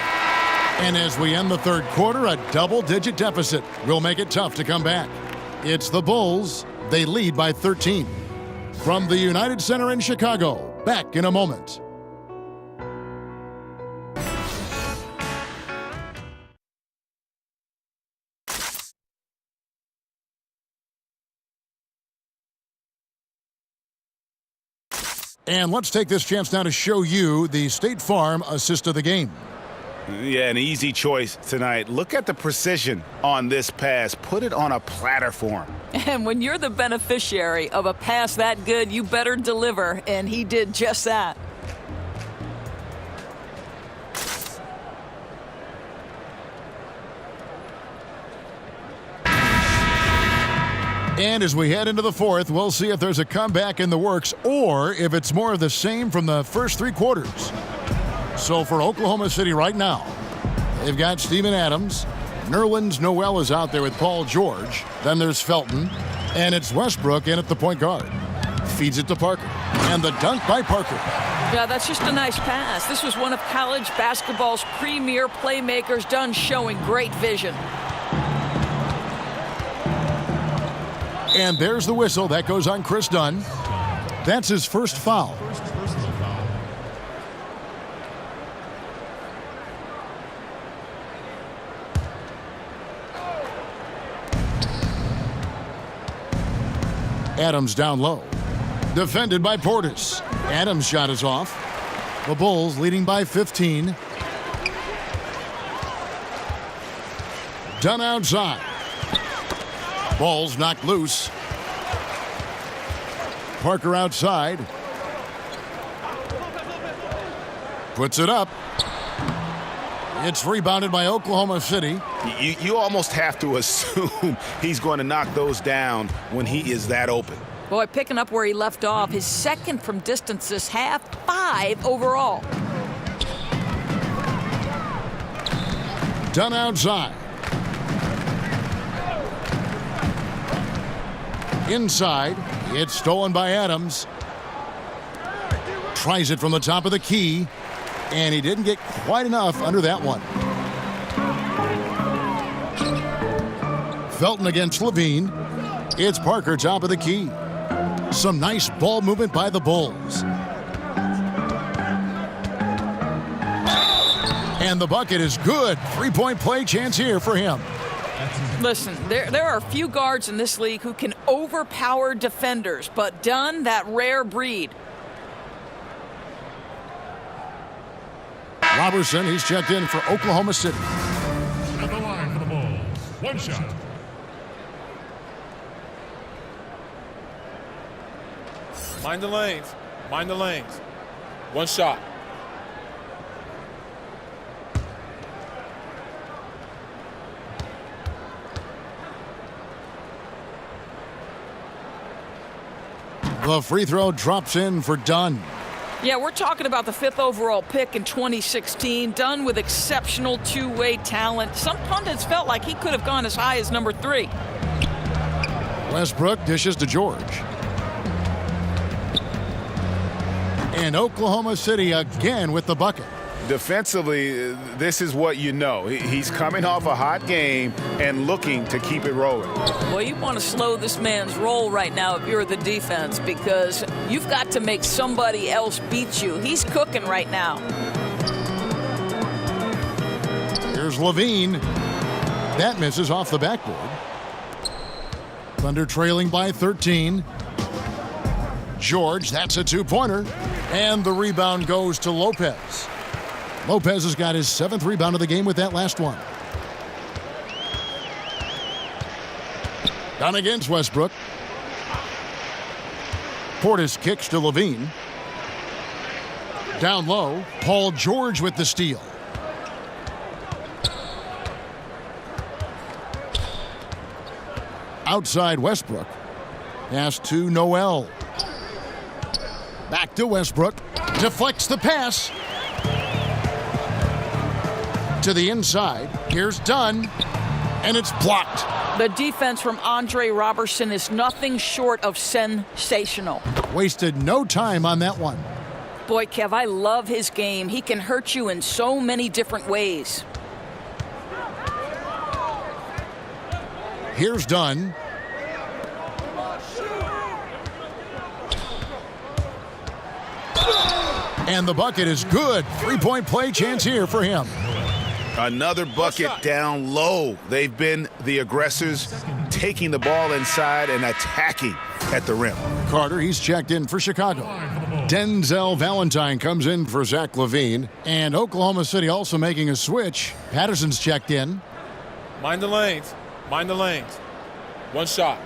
And as we end the third quarter, a double-digit deficit will make it tough to come back. It's the Bulls. They lead by 13. From the United Center in Chicago, back in a moment. And let's take this chance now to show you the State Farm assist of the game. Yeah, an easy choice tonight. Look at the precision on this pass. Put it on a platter for him. And when you're the beneficiary of a pass that good, you better deliver, and he did just that. And as we head into the fourth, we'll see if there's a comeback in the works or if it's more of the same from the first three quarters. So for Oklahoma City right now, they've got Steven Adams. Nerlens Noel is out there with Paul George. Then there's Felton. And it's Westbrook in at the point guard. Feeds it to Parker. And the dunk by Parker. Yeah, that's just a nice pass. This was one of college basketball's premier playmakers, done showing great vision. And there's the whistle. That goes on Chris Dunn. That's his first foul. Adams down low. Defended by Portis. Adams' shot is off. The Bulls leading by 15. Dunn outside. Ball's knocked loose. Parker outside. Puts it up. It's rebounded by Oklahoma City. You almost have to assume he's going to knock those down when he is that open. Boy, picking up where he left off. His second from distance this half, 5 overall. Dunn outside. Inside, it's stolen by Adams. Tries it from the top of the key, and he didn't get quite enough under that one. Felton against Levine. It's Parker top of the key. Some nice ball movement by the Bulls. And the bucket is good. Three-point play chance here for him. Listen, there are a few guards in this league who can overpower defenders, but Dunn, that rare breed. Robertson, he's checked in for Oklahoma City. At the line for the Bulls. One shot. Mind the lanes. Mind the lanes. One shot. The free throw drops in for Dunn. Yeah, we're talking about the 5th overall pick in 2016. Dunn with exceptional two-way talent. Some pundits felt like he could have gone as high as number 3. Westbrook dishes to George. And Oklahoma City again with the bucket. Defensively, this is what you know. He's coming off a hot game and looking to keep it rolling. Well, you want to slow this man's roll right now if you're the defense, because you've got to make somebody else beat you. He's cooking right now. Here's Levine. That misses off the backboard. Thunder trailing by 13. George, that's a two-pointer. And the rebound goes to Lopez. Lopez has got his 7th rebound of the game with that last one. Down against Westbrook. Portis kicks to Levine. Down low, Paul George with the steal. outside Westbrook. Pass to Noel. Back to Westbrook. Deflects the pass. To the inside. Here's Dunn. And it's blocked. The defense from Andre Robertson is nothing short of sensational. Wasted no time on that one. Boy, Kev, I love his game. He can hurt you in so many different ways. Here's Dunn. And the bucket is good. Three-point play chance here for him. Another bucket down low. They've been the aggressors, taking the ball inside and attacking at the rim. Carter, he's checked in for Chicago. Denzel Valentine comes in for Zach LaVine. And Oklahoma City also making a switch. Patterson's checked in. Mind the lanes. Mind the lanes. One shot.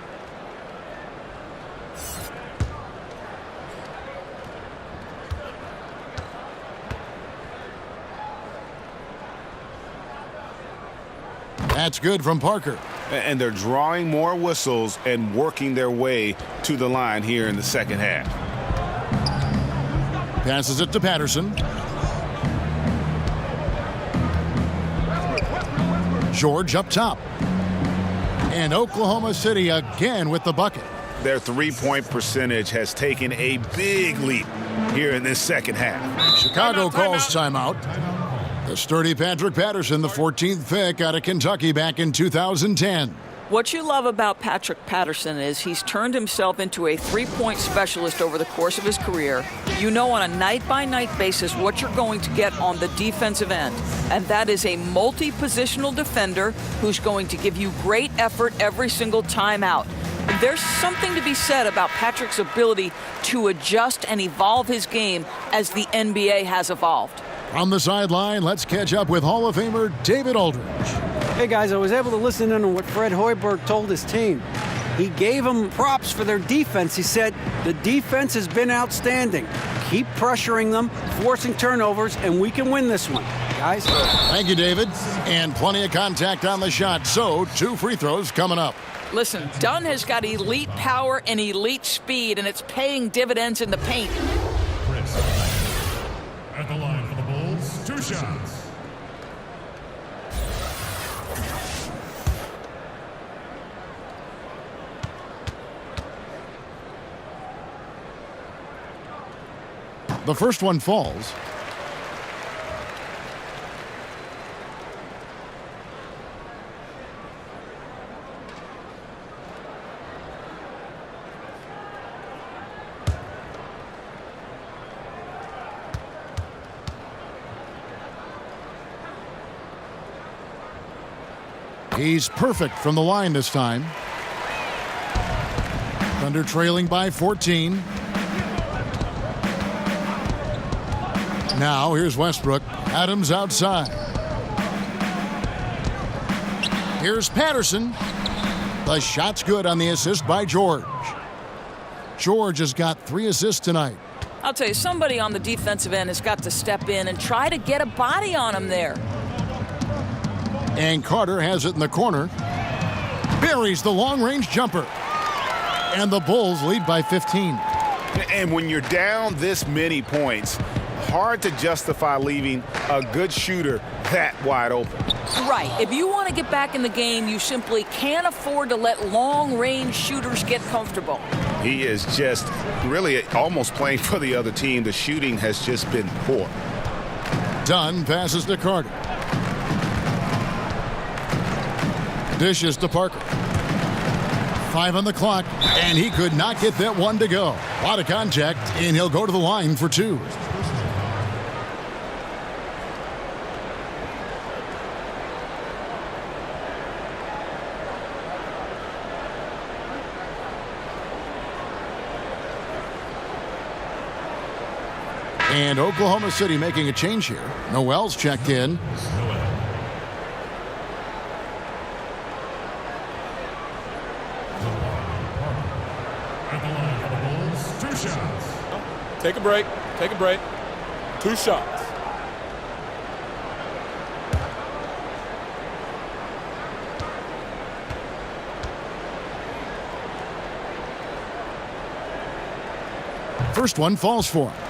That's good from Parker. And they're drawing more whistles and working their way to the line here in the second half. Passes it to Patterson. George up top. And Oklahoma City again with the bucket. Their three-point percentage has taken a big leap here in this second half. Chicago calls timeout. The sturdy Patrick Patterson, the 14th pick out of Kentucky back in 2010. What you love about Patrick Patterson is he's turned himself into a three-point specialist over the course of his career. You know on a night-by-night basis what you're going to get on the defensive end, and that is a multi-positional defender who's going to give you great effort every single time out. There's something to be said about Patrick's ability to adjust and evolve his game as the NBA has evolved. From the sideline, let's catch up with Hall of Famer David Aldridge. Hey, guys, I was able to listen in on what Fred Hoiberg told his team. He gave them props for their defense. He said, the defense has been outstanding. Keep pressuring them, forcing turnovers, and we can win this one. Guys? Thank you, David. And plenty of contact on the shot, so 2 free throws coming up. Listen, Dunn has got elite power and elite speed, and it's paying dividends in the paint. Chris. At the line for the Bulls, 2 shots. The first one falls. He's perfect from the line this time. Thunder trailing by 14. Now here's Westbrook. Adams outside. Here's Patterson. The shot's good on the assist by George. George has got 3 assists tonight. I'll tell you, somebody on the defensive end has got to step in and try to get a body on him there. And Carter has it in the corner. Buries the long-range jumper. And the Bulls lead by 15. And when you're down this many points, hard to justify leaving a good shooter that wide open. Right. If you want to get back in the game, you simply can't afford to let long-range shooters get comfortable. He is just really almost playing for the other team. The shooting has just been poor. Dunn passes to Carter. Dishes to Parker. 5 on the clock, and he could not get that one to go. A lot of contact, and he'll go to the line for 2. And Oklahoma City making a change here. Noel's checked in. Take a break. Take a break. 2 shots. First one falls for him.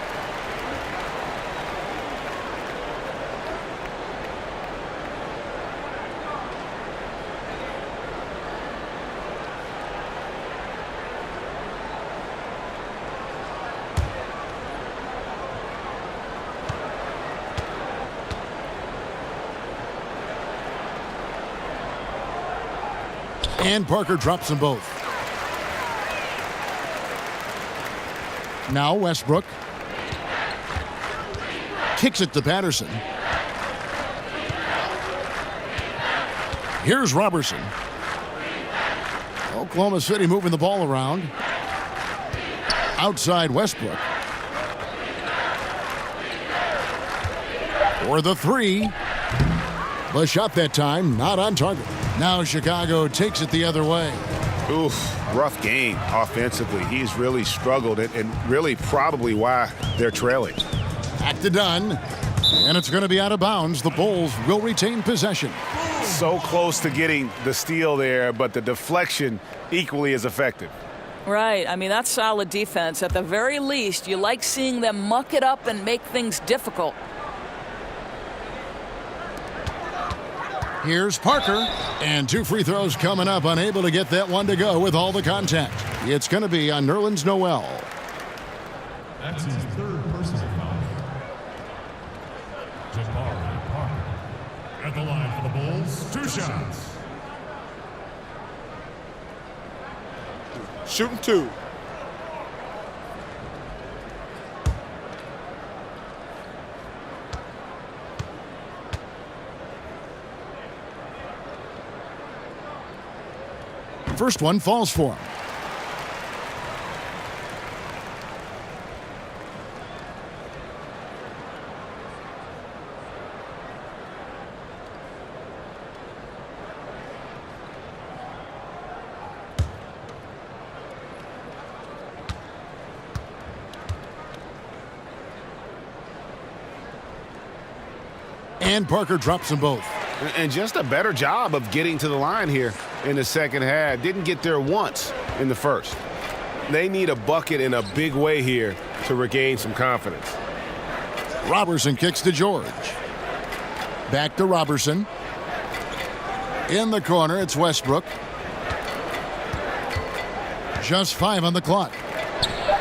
And Parker drops them both. Now Westbrook. Kicks it to Patterson. Here's Robertson. Oklahoma City moving the ball around. Outside Westbrook. For the three. The shot that time, not on target. Now Chicago takes it the other way. Oof, rough game offensively. He's really struggled and really probably why they're trailing. Back to Dunn. And it's going to be out of bounds. The Bulls will retain possession. So close to getting the steal there, but the deflection equally as effective. Right. I mean, that's solid defense. At the very least, you like seeing them muck it up and make things difficult. Here's Parker, and 2 free throws coming up, unable to get that one to go with all the contact. It's going to be on Nerlens Noel. That's his third personal foul. Jabari Parker. At the line for the Bulls, 2 shots. Shooting 2. First one falls for him. And Parker drops them both. And just a better job of getting to the line here in the second half. Didn't get there once in the first. They need a bucket in a big way here to regain some confidence. Robertson kicks to George. Back to Robertson. In the corner, it's Westbrook. Just 5 on the clock.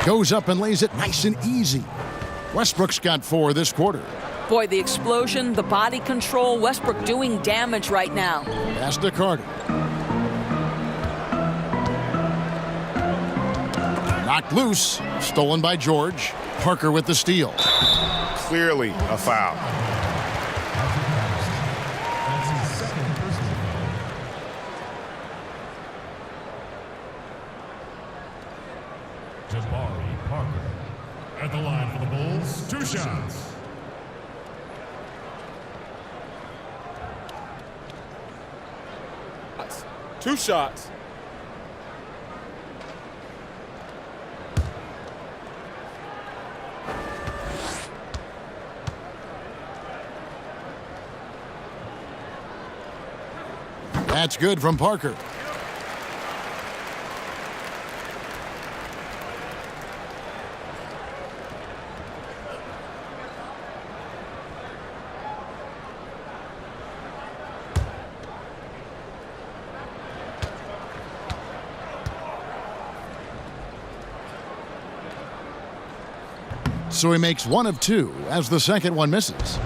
Goes up and lays it nice and easy. Westbrook's got 4 this quarter. Boy, the explosion, the body control, Westbrook doing damage right now. Pass to Carter. Knocked loose. Stolen by George. Parker with the steal. Clearly a foul. That's his second personal foul. Jabari Parker. At the line for the Bulls, 2 shots. 2 shots. That's good from Parker. So he makes 1 of 2 as the second one misses.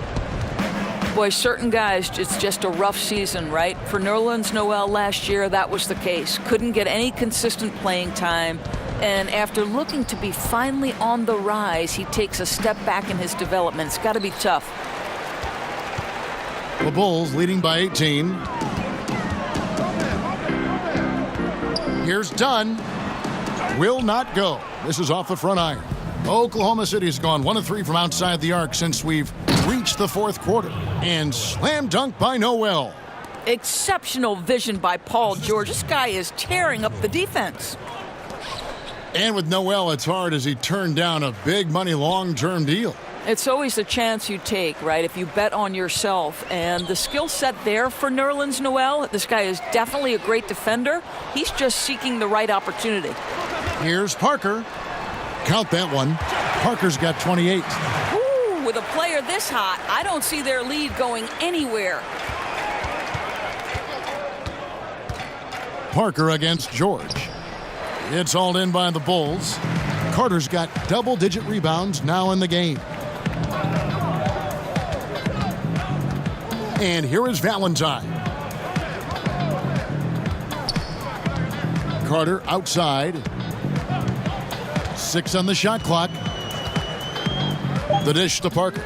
Boy, certain guys, it's just a rough season, right? For Nerlens Noel last year, that was the case. Couldn't get any consistent playing time. And after looking to be finally on the rise, he takes a step back in his development. It's got to be tough. The Bulls leading by 18. Here's Dunn. Will not go. This is off the front iron. Oklahoma City's gone 1 of 3 from outside the arc since we've reached the 4th quarter. And slam dunk by Noel. Exceptional vision by Paul George. This guy is tearing up the defense. And with Noel, it's hard as he turned down a big money long-term deal. It's always a chance you take, right, if you bet on yourself. And the skill set there for Nerlens Noel, this guy is definitely a great defender. He's just seeking the right opportunity. Here's Parker. Count that one. Parker's got 28. Ooh, with a player this hot, I don't see their lead going anywhere. Parker against George. It's hauled in by the Bulls. Carter's got double-digit rebounds now in the game. And here is Valentine. Carter outside. 6 on the shot clock. The dish to Parker.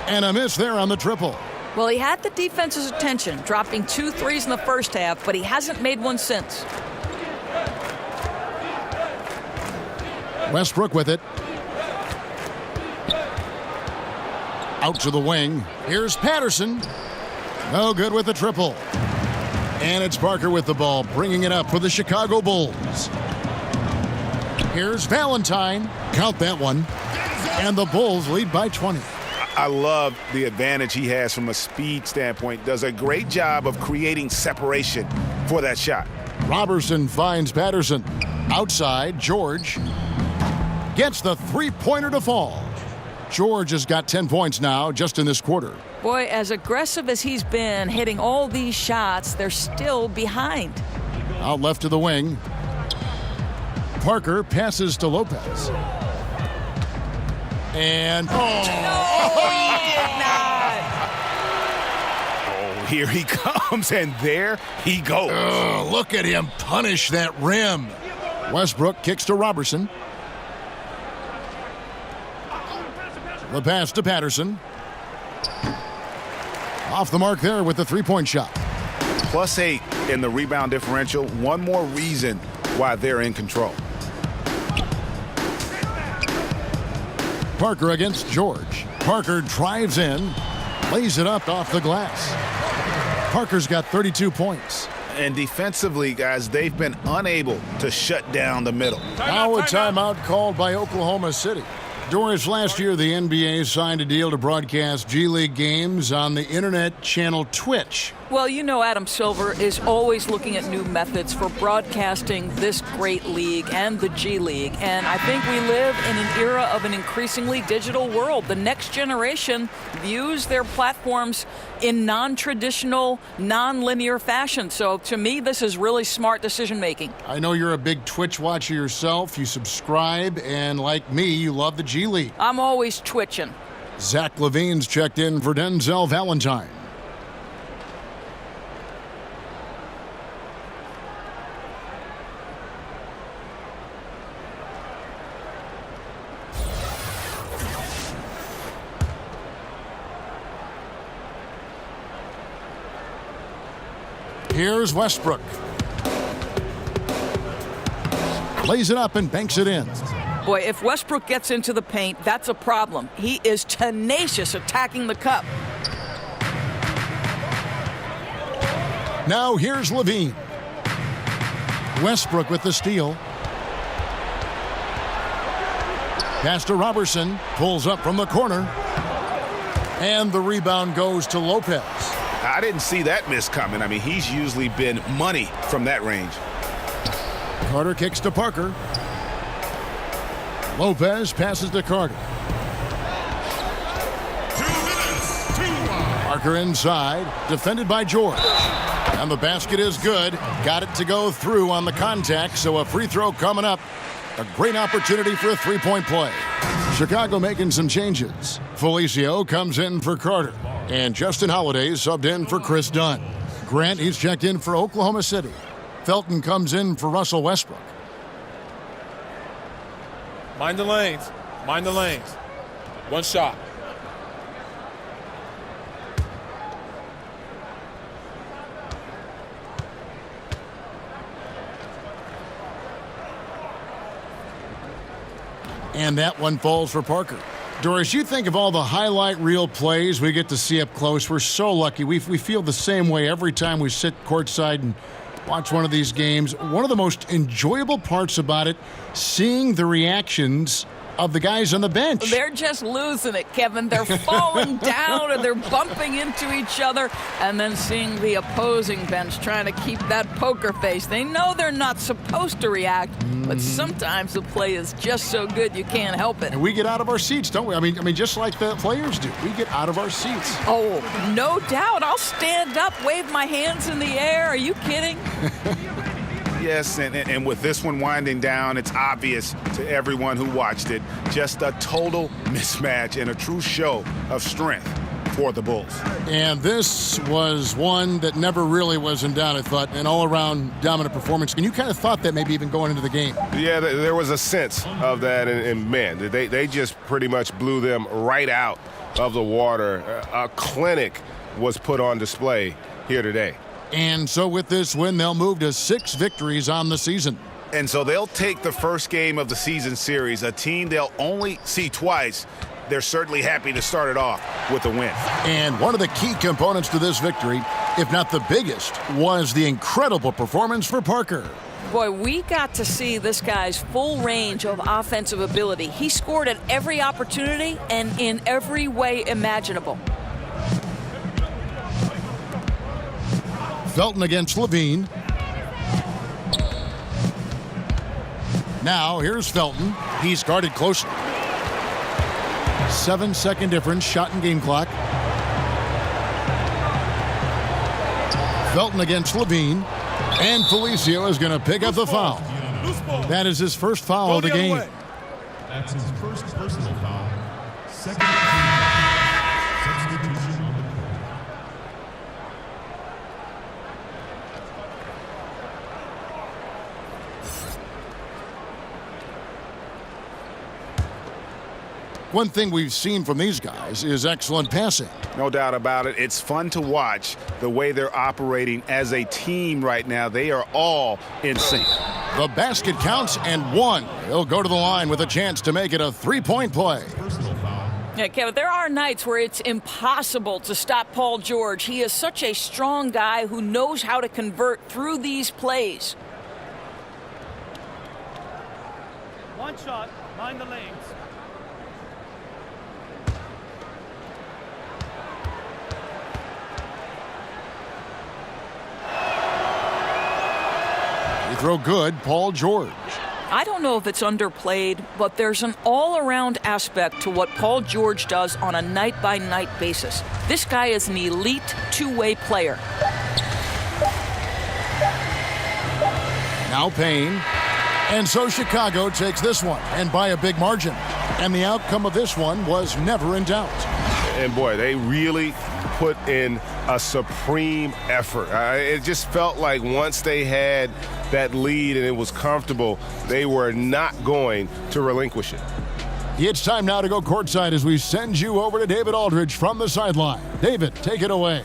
And a miss there on the triple. Well, he had the defense's attention, dropping 2 threes in the first half, but he hasn't made one since. Westbrook with it. Out to the wing. Here's Patterson. No good with the triple. And it's Parker with the ball, bringing it up for the Chicago Bulls. Here's Valentine. Count that one. And the Bulls lead by 20. I love the advantage he has from a speed standpoint. Does a great job of creating separation for that shot. Robertson finds Patterson. Outside, George gets the three-pointer to fall. George has got 10 points now just in this quarter. Boy, as aggressive as he's been hitting all these shots, they're still behind. Out left to the wing. Parker passes to Lopez. And Here he comes, and there he goes. Look at him punish that rim. Westbrook kicks to Robertson. The pass to Patterson. Off the mark there with the three-point shot. +8 in the rebound differential. One more reason why they're in control. Parker against George. Parker drives in, lays it up off the glass. Parker's got 32 points. And defensively, guys, they've been unable to shut down the middle. Now a timeout called by Oklahoma City. Doris, last year the NBA signed a deal to broadcast G League games on the internet channel Twitch. Well, you know Adam Silver is always looking at new methods for broadcasting this great league and the G League. And I think we live in an era of an increasingly digital world. The next generation views their platforms in non-traditional, non-linear fashion. So to me, this is really smart decision making. I know you're a big Twitch watcher yourself. You subscribe, and like me, you love the G League. I'm always twitching. Zach Levine's checked in for Denzel Valentine. Here's Westbrook. Lays it up and banks it in. Boy, if Westbrook gets into the paint, that's a problem. He is tenacious attacking the cup. Now here's Levine. Westbrook with the steal. Pass to Robertson. Pulls up from the corner. And the rebound goes to Lopez. I didn't see that miss coming. I mean, he's usually been money from that range. Carter kicks to Parker. Lopez passes to Carter. 2 minutes. Parker inside, defended by George. And the basket is good. Got it to go through on the contact, so a free throw coming up. A great opportunity for a three-point play. Chicago making some changes. Felicio comes in for Carter. And Justin Holiday subbed in for Chris Dunn. Grant, he's checked in for Oklahoma City. Felton comes in for Russell Westbrook. Mind the lanes. Mind the lanes. One shot. And that one falls for Parker. Doris, you think of all the highlight reel plays we get to see up close. We're so lucky. We feel the same way every time we sit courtside and watch one of these games. One of the most enjoyable parts about it, seeing the reactions of the guys on the bench. They're just losing it, Kevin. They're falling down and they're bumping into each other, and then seeing the opposing bench trying to keep that poker face. They know they're not supposed to react, but sometimes the play is just so good you can't help it. And we get out of our seats, don't we? I mean, just like the players do. We get out of our seats. Oh, no doubt. I'll stand up, wave my hands in the air. Are you kidding? Yes, and with this one winding down, it's obvious to everyone who watched it, just a total mismatch and a true show of strength for the Bulls. And this was one that never really was in doubt, I thought, an all-around dominant performance. And you kind of thought that maybe even going into the game. Yeah, there was a sense of that, and man, they just pretty much blew them right out of the water. A clinic was put on display here today. And so with this win, they'll move to 6 victories on the season. And so they'll take the first game of the season series, a team they'll only see twice. They're certainly happy to start it off with a win. And one of the key components to this victory, if not the biggest, was the incredible performance for Parker. Boy, we got to see this guy's full range of offensive ability. He scored at every opportunity and in every way imaginable. Felton against Levine. Now, here's Felton. He's guarded closely. 7-second difference, shot and game clock. Felton against Levine. And Felicio is going to pick up the foul. That is his first foul of the game. That's his first personal foul. Second substitution on the court. One thing we've seen from these guys is excellent passing. No doubt about it. It's fun to watch the way they're operating as a team right now. They are all in sync. The basket counts and one. He'll go to the line with a chance to make it a 3-point play. Yeah, Kevin, there are nights where it's impossible to stop Paul George. He is such a strong guy who knows how to convert through these plays. One shot, mind the lanes. Throw good, Paul George. I don't know if it's underplayed, but there's an all-around aspect to what Paul George does on a night-by-night basis. This guy is an elite two-way player. Now Payne. And so Chicago takes this one, and by a big margin. And the outcome of this one was never in doubt. And boy, they really put in a supreme effort. It just felt like once they had that lead and it was comfortable, they were not going to relinquish it. It's time now to go courtside as we send you over to David Aldridge from the sideline. David, take it away.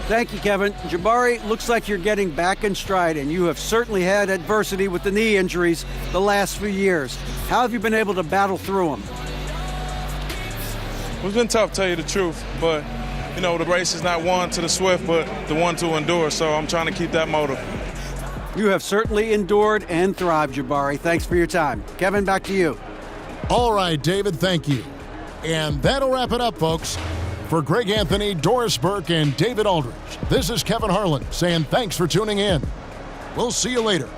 Thank you, Kevin. Jabari, looks like you're getting back in stride, and you have certainly had adversity with the knee injuries the last few years. How have you been able to battle through them? It's been tough, to tell you the truth, but, you know, the race is not won to the swift, but the one to endure, so I'm trying to keep that motive. You have certainly endured and thrived, Jabari. Thanks for your time. Kevin, back to you. All right, David, thank you. And that'll wrap it up, folks. For Greg Anthony, Doris Burke, and David Aldridge, this is Kevin Harlan saying thanks for tuning in. We'll see you later.